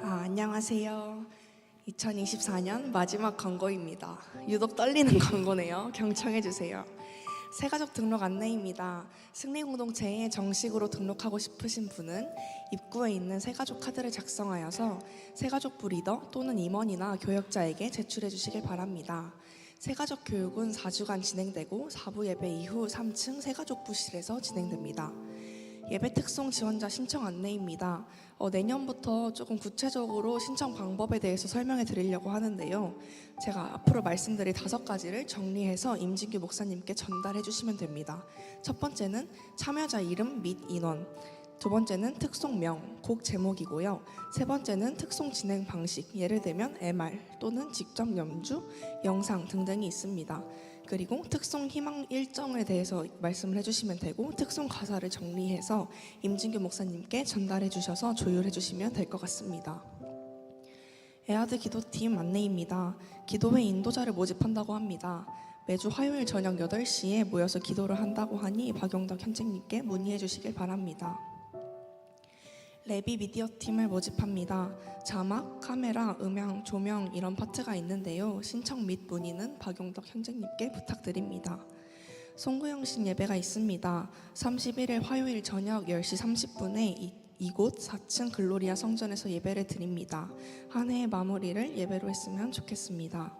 안녕하세요. 2024년 마지막 광고입니다. 유독 떨리는 광고네요. 경청해주세요. 새가족 등록 안내입니다. 승리공동체에 정식으로 등록하고 싶으신 분은 입구에 있는 새가족 카드를 작성하여서 새가족부 리더 또는 임원이나 교역자에게 제출해 주시길 바랍니다. 새가족 교육은 4주간 진행되고 4부 예배 이후 3층 새가족부실에서 진행됩니다. 예배 특송 지원자 신청 안내입니다. 내년부터 조금 구체적으로 신청 방법에 대해서 설명해 드리려고 하는데요. 제가 앞으로 말씀드릴 5가지를 정리해서 임진규 목사님께 전달해 주시면 됩니다. 첫 번째는 참여자 이름 및 인원, 두 번째는 특송명, 곡 제목이고요. 세 번째는 특송 진행 방식, 예를 들면 MR 또는 직접 연주, 영상 등등이 있습니다. 그리고 특송 희망 일정에 대해서 말씀을 해주시면 되고 특송 가사를 정리해서 임진규 목사님께 전달해 주셔서 조율해 주시면 될 것 같습니다. 에아드 기도팀 안내입니다. 기도회 인도자를 모집한다고 합니다. 매주 화요일 저녁 8시에 모여서 기도를 한다고 하니 박용덕 현장님께 문의해 주시길 바랍니다. 레비 미디어 팀을 모집합니다. 자막, 카메라, 음향, 조명 이런 파트가 있는데요. 신청 및 문의는 박용덕 현장님께 부탁드립니다. 송구영신 예배가 있습니다. 31일 화요일 저녁 10시 30분에 이곳 4층 글로리아 성전에서 예배를 드립니다. 한 해의 마무리를 예배로 했으면 좋겠습니다.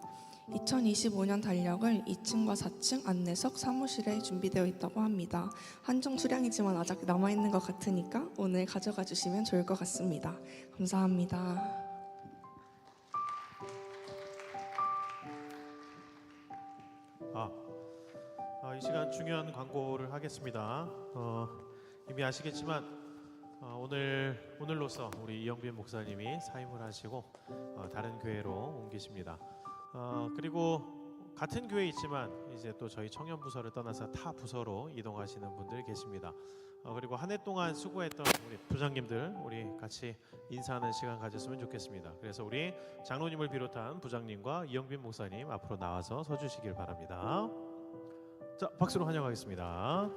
2025년 달력을 2층과 4층 안내석 사무실에 준비되어 있다고 합니다. 한정 수량이지만 아직 남아있는 것 같으니까 오늘 가져가 주시면 좋을 것 같습니다. 감사합니다. 이 시간 중요한 광고를 하겠습니다. 이미 아시겠지만 오늘로서 우리 이영빈 목사님이 사임을 하시고 다른 교회로 옮기십니다. 그리고 같은 교회에 있지만 이제 또 저희 청년 부서를 떠나서 타 부서로 이동하시는 분들 계십니다. 그리고 한 해 동안 수고했던 우리 부장님들 우리 같이 인사하는 시간 가졌으면 좋겠습니다. 그래서 우리 장로님을 비롯한 부장님과 이영빈 목사님 앞으로 나와서 서주시길 바랍니다. 자, 박수로 환영하겠습니다.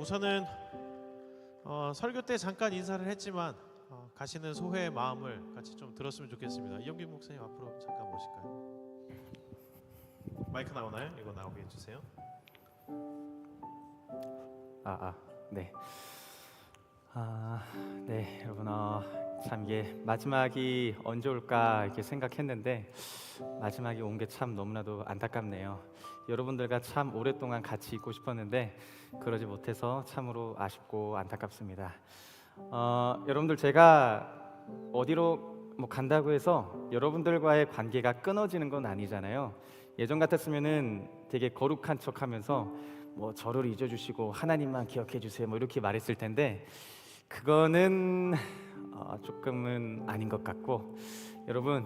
우선은 설교 때 잠깐 인사를 했지만 가시는 소회의 마음을 같이 좀 들었으면 좋겠습니다. 이영빈 목사님 앞으로 잠깐 모실까요? 마이크 나오나요? 이거 나오게 해주세요. 네. 네, 여러분, 참 이게 마지막이 언제 올까 이렇게 생각했는데 마지막이 온 게 참 너무나도 안타깝네요. 여러분들과 참 오랫동안 같이 있고 싶었는데 그러지 못해서 참으로 아쉽고 안타깝습니다. 여러분들, 제가 어디로 간다고 해서 여러분들과의 관계가 끊어지는 건 아니잖아요. 예전 같았으면은 되게 거룩한 척하면서 저를 잊어주시고 하나님만 기억해 주세요 이렇게 말했을 텐데 그거는 조금은 아닌 것 같고, 여러분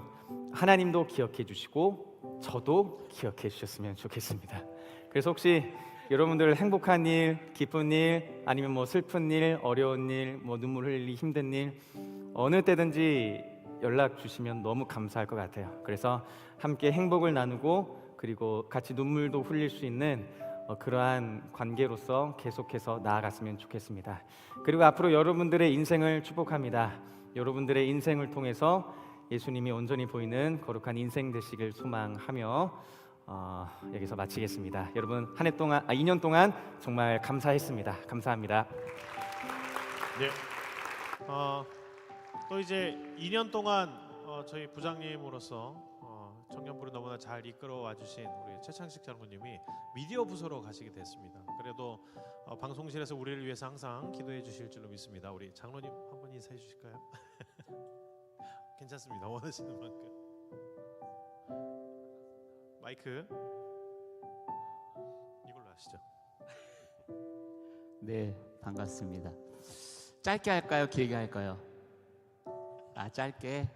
하나님도 기억해 주시고 저도 기억해 주셨으면 좋겠습니다. 그래서 혹시 여러분들 행복한 일, 기쁜 일, 아니면 슬픈 일, 어려운 일, 눈물 흘리기 힘든 일 어느 때든지 연락 주시면 너무 감사할 것 같아요. 그래서 함께 행복을 나누고 그리고 같이 눈물도 흘릴 수 있는 그러한 관계로서 계속해서 나아갔으면 좋겠습니다. 그리고 앞으로 여러분들의 인생을 축복합니다. 여러분들의 인생을 통해서 예수님이 온전히 보이는 거룩한 인생 되시길 소망하며 여기서 마치겠습니다. 여러분 한 해 동안 2년 동안 정말 감사했습니다. 감사합니다. 네. 또 이제 2년 동안 저희 부장님으로서 청년부를 너무나 잘 이끌어와 주신 우리 최창식 장로님이 미디어 부서로 가시게 됐습니다. 그래도 방송실에서 우리를 위해서 항상 기도해 주실 줄로 믿습니다. 우리 장로님 한번 인사해 주실까요? 괜찮습니다. 원하시는 만큼. 마이크 이걸로 하시죠. 네, 반갑습니다. 짧게 할까요? 길게 할까요? 짧게.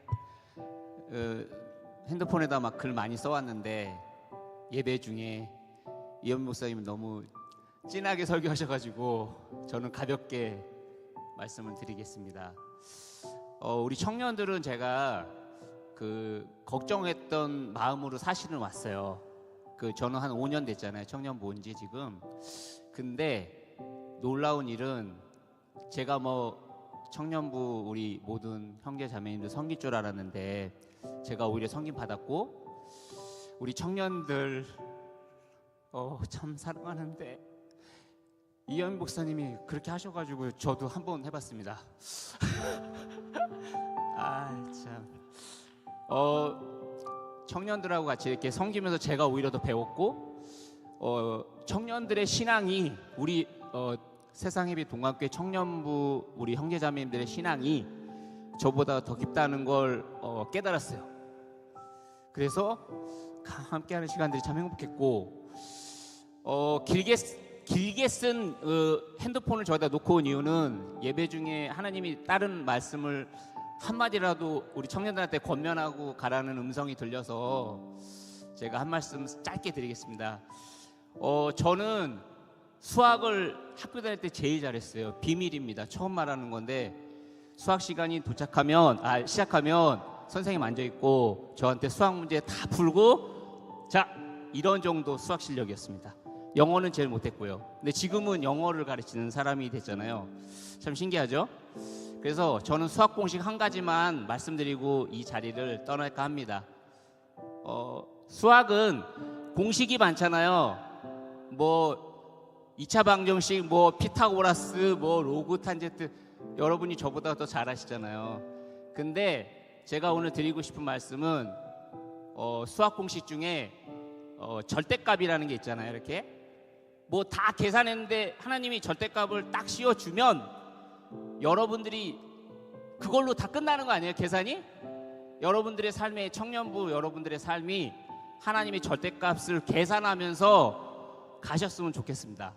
핸드폰에다 막 글 많이 써왔는데 예배 중에 이현 목사님 너무 진하게 설교하셔가지고 저는 가볍게 말씀을 드리겠습니다. 우리 청년들은 제가 걱정했던 마음으로 사실은 왔어요. 저는 한 5년 됐잖아요. 청년부 온 지 지금. 근데 놀라운 일은 제가 청년부 우리 모든 형제 자매님들 섬길 줄 알았는데 제가 오히려 섬김 받았고 우리 청년들 참 사랑하는데 이현 목사님이 그렇게 하셔가지고 저도 한번 해봤습니다. 참. 청년들하고 같이 이렇게 섬기면서 제가 오히려 더 배웠고 청년들의 신앙이 우리 세상예비 동학교회 청년부 우리 형제자매님들의 신앙이 저보다 더 깊다는 걸 깨달았어요. 그래서 함께하는 시간들이 참 행복했고 길게 쓴 핸드폰을 저기다 놓고 온 이유는 예배 중에 하나님이 다른 말씀을 한마디라도 우리 청년들한테 권면하고 가라는 음성이 들려서 제가 한 말씀 짧게 드리겠습니다. 저는 수학을 학교 다닐 때 제일 잘했어요. 비밀입니다. 처음 말하는 건데 수학 시간이 시작하면 선생님 앉아있고 저한테 수학 문제 다 풀고 자 이런 정도 수학 실력이었습니다. 영어는 제일 못했고요. 근데 지금은 영어를 가르치는 사람이 됐잖아요. 참 신기하죠? 그래서 저는 수학 공식 한 가지만 말씀드리고 이 자리를 떠날까 합니다. 수학은 공식이 많잖아요. 2차 방정식, 피타고라스, 로그 탄젠트 여러분이 저보다 더 잘 아시잖아요. 근데 제가 오늘 드리고 싶은 말씀은 수학 공식 중에 절대값이라는 게 있잖아요. 이렇게 뭐 다 계산했는데 하나님이 절대값을 딱 씌워주면 여러분들이 그걸로 다 끝나는 거 아니에요? 계산이? 여러분들의 삶의 청년부 여러분들의 삶이 하나님의 절대값을 계산하면서 가셨으면 좋겠습니다.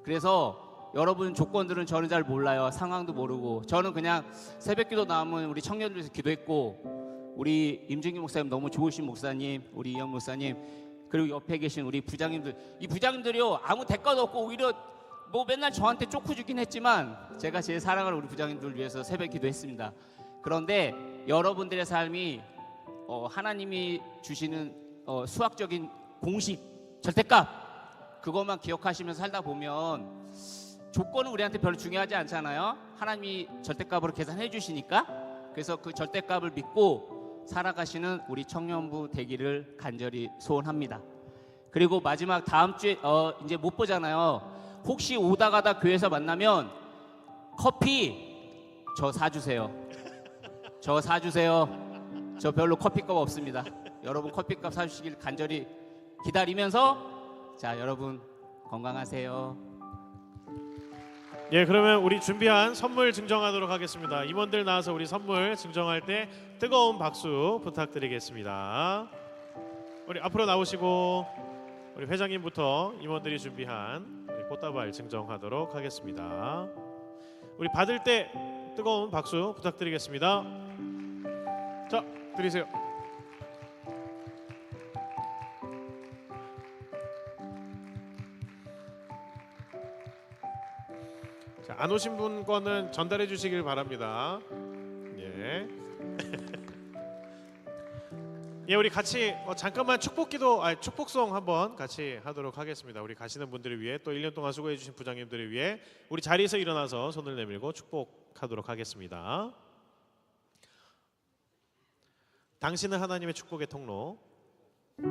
그래서 여러분 조건들은 저는 잘 몰라요. 상황도 모르고 저는 그냥 새벽기도 나오면 우리 청년들에서 기도했고 우리 임준기 목사님 너무 좋으신 목사님, 우리 이영 목사님, 그리고 옆에 계신 우리 부장님들, 이 부장님들이요 아무 대가도 없고 오히려 뭐 맨날 저한테 쪼크 주긴 했지만 제가 제 사랑하는 우리 부장님들을 위해서 새벽 기도했습니다. 그런데 여러분들의 삶이 하나님이 주시는 수학적인 공식, 절대값 그것만 기억하시면서 살다 보면 조건은 우리한테 별로 중요하지 않잖아요. 하나님이 절대값으로 계산해 주시니까. 그래서 그 절대값을 믿고 살아가시는 우리 청년부 되기를 간절히 소원합니다. 그리고 마지막 다음 주에 이제 못 보잖아요. 혹시 오다 가다 교회에서 만나면 커피 저 사주세요. 저 사주세요. 저 별로 커피값 없습니다. 여러분 커피값 사주시길 간절히 기다리면서 자 여러분 건강하세요. 예, 그러면 우리 준비한 선물 증정하도록 하겠습니다. 임원들 나와서 우리 선물 증정할 때 뜨거운 박수 부탁드리겠습니다. 우리 앞으로 나오시고 우리 회장님부터 임원들이 준비한 우리 꽃다발 증정하도록 하겠습니다. 우리 받을 때 뜨거운 박수 부탁드리겠습니다. 자, 드리세요. 자, 안 오신 분 거는 전달해 주시길 바랍니다. 예. 예, 우리 같이 잠깐만 축복송 한번 같이 하도록 하겠습니다. 우리 가시는 분들을 위해 또 1년 동안 수고해 주신 부장님들을 위해 우리 자리에서 일어나서 손을 내밀고 축복하도록 하겠습니다. 당신은 하나님의 축복의 통로. 우리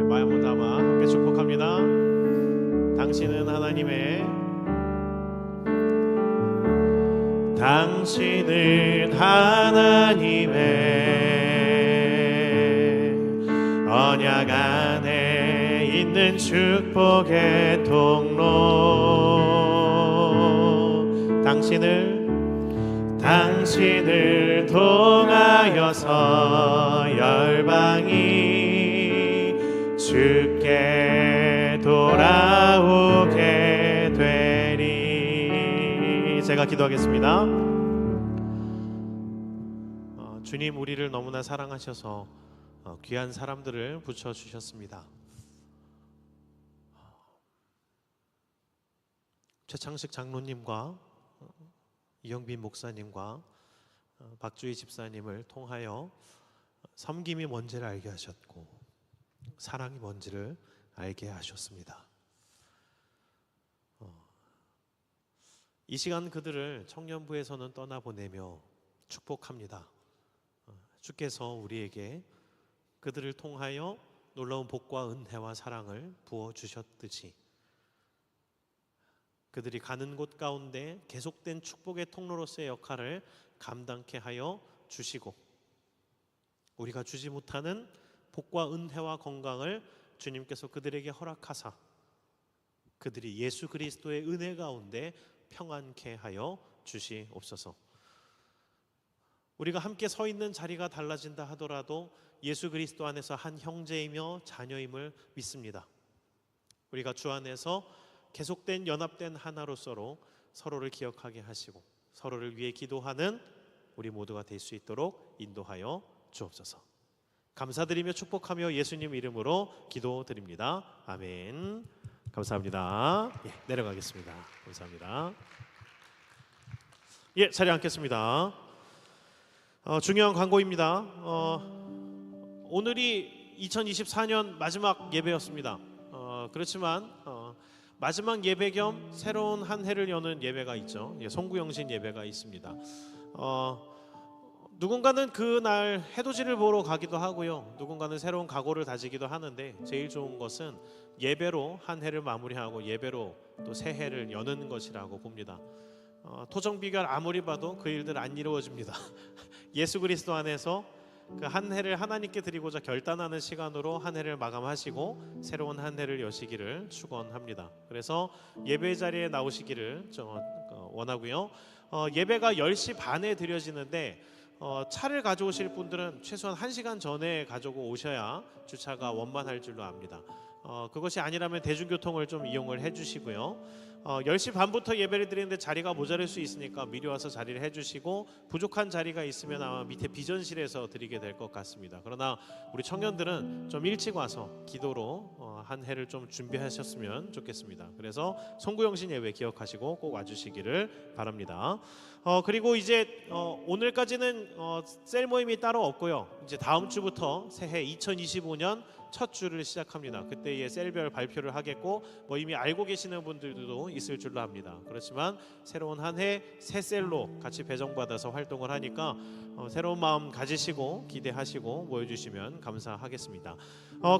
마음을 담아 함께 축복합니다. 당신은 하나님의 언약 안에 있는 축복의 통로. 당신을 통하여서 열방이 주께 돌아오게 되리. 제가 기도하겠습니다. 주님, 우리를 너무나 사랑하셔서 귀한 사람들을 붙여주셨습니다. 최창식 장로님과 이영빈 목사님과 박주희 집사님을 통하여 섬김이 뭔지를 알게 하셨고 사랑이 뭔지를 알게 하셨습니다. 이 시간 그들을 청년부에서는 떠나보내며 축복합니다. 주께서 우리에게 그들을 통하여 놀라운 복과 은혜와 사랑을 부어주셨듯이 그들이 가는 곳 가운데 계속된 축복의 통로로서의 역할을 감당케 하여 주시고 우리가 주지 못하는 복과 은혜와 건강을 주님께서 그들에게 허락하사 그들이 예수 그리스도의 은혜 가운데 평안케 하여 주시옵소서. 우리가 함께 서 있는 자리가 달라진다 하더라도 예수 그리스도 안에서 한 형제이며 자녀임을 믿습니다. 우리가 주 안에서 계속된 연합된 하나로서로 서로를 기억하게 하시고 서로를 위해 기도하는 우리 모두가 될 수 있도록 인도하여 주옵소서. 감사드리며 축복하며 예수님 이름으로 기도드립니다. 아멘. 감사합니다. 예, 내려가겠습니다. 감사합니다. 예, 자리에 앉겠습니다. 중요한 광고입니다. 오늘이 2024년 마지막 예배였습니다. 그렇지만 마지막 예배 겸 새로운 한 해를 여는 예배가 있죠. 송구영신 예배가 있습니다. 누군가는 그날 해돋이를 보러 가기도 하고요. 누군가는 새로운 각오를 다지기도 하는데 제일 좋은 것은 예배로 한 해를 마무리하고 예배로 또 새 해를 여는 것이라고 봅니다. 토정 비결 아무리 봐도 그 일들 안 이루어집니다. 예수 그리스도 안에서 그 한 해를 하나님께 드리고자 결단하는 시간으로 한 해를 마감하시고 새로운 한 해를 여시기를 축원합니다. 그래서 예배 자리에 나오시기를 원하고요. 예배가 10시 반에 드려지는데 차를 가져오실 분들은 최소한 1시간 전에 가지고 오셔야 주차가 원만할 줄로 압니다. 그것이 아니라면 대중교통을 좀 이용을 해주시고요. 10시 반부터 예배를 드리는데 자리가 모자랄 수 있으니까 미리 와서 자리를 해주시고 부족한 자리가 있으면 아마 밑에 비전실에서 드리게 될 것 같습니다. 그러나 우리 청년들은 좀 일찍 와서 기도로 한 해를 좀 준비하셨으면 좋겠습니다. 그래서 송구영신 예배 기억하시고 꼭 와주시기를 바랍니다. 그리고 이제 오늘까지는 셀 모임이 따로 없고요. 이제 다음 주부터 새해 2025년 첫 주를 시작합니다. 그때의 셀별 발표를 하겠고 이미 알고 계시는 분들도 있을 줄로 압니다. 그렇지만 새로운 한 해 새 셀로 같이 배정받아서 활동을 하니까 새로운 마음 가지시고 기대하시고 모여주시면 감사하겠습니다.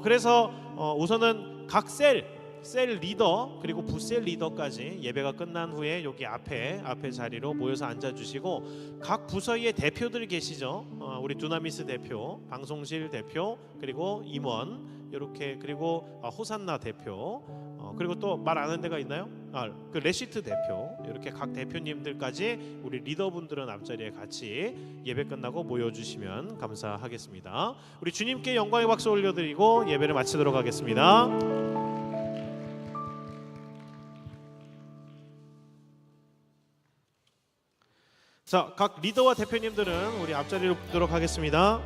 그래서 우선은 각 셀 리더 그리고 부셀 리더까지 예배가 끝난 후에 여기 앞에 자리로 모여서 앉아주시고 각 부서의 대표들 계시죠. 우리 두나미스 대표, 방송실 대표, 그리고 임원 이렇게 그리고 호산나 대표 그리고 또 말 안 하는 데가 있나요? 그 레시트 대표 이렇게 각 대표님들까지 우리 리더분들은 앞자리에 같이 예배 끝나고 모여주시면 감사하겠습니다. 우리 주님께 영광의 박수 올려드리고 예배를 마치도록 하겠습니다. 자, 각 리더와 대표님들은 우리 앞자리로 붙도록 하겠습니다.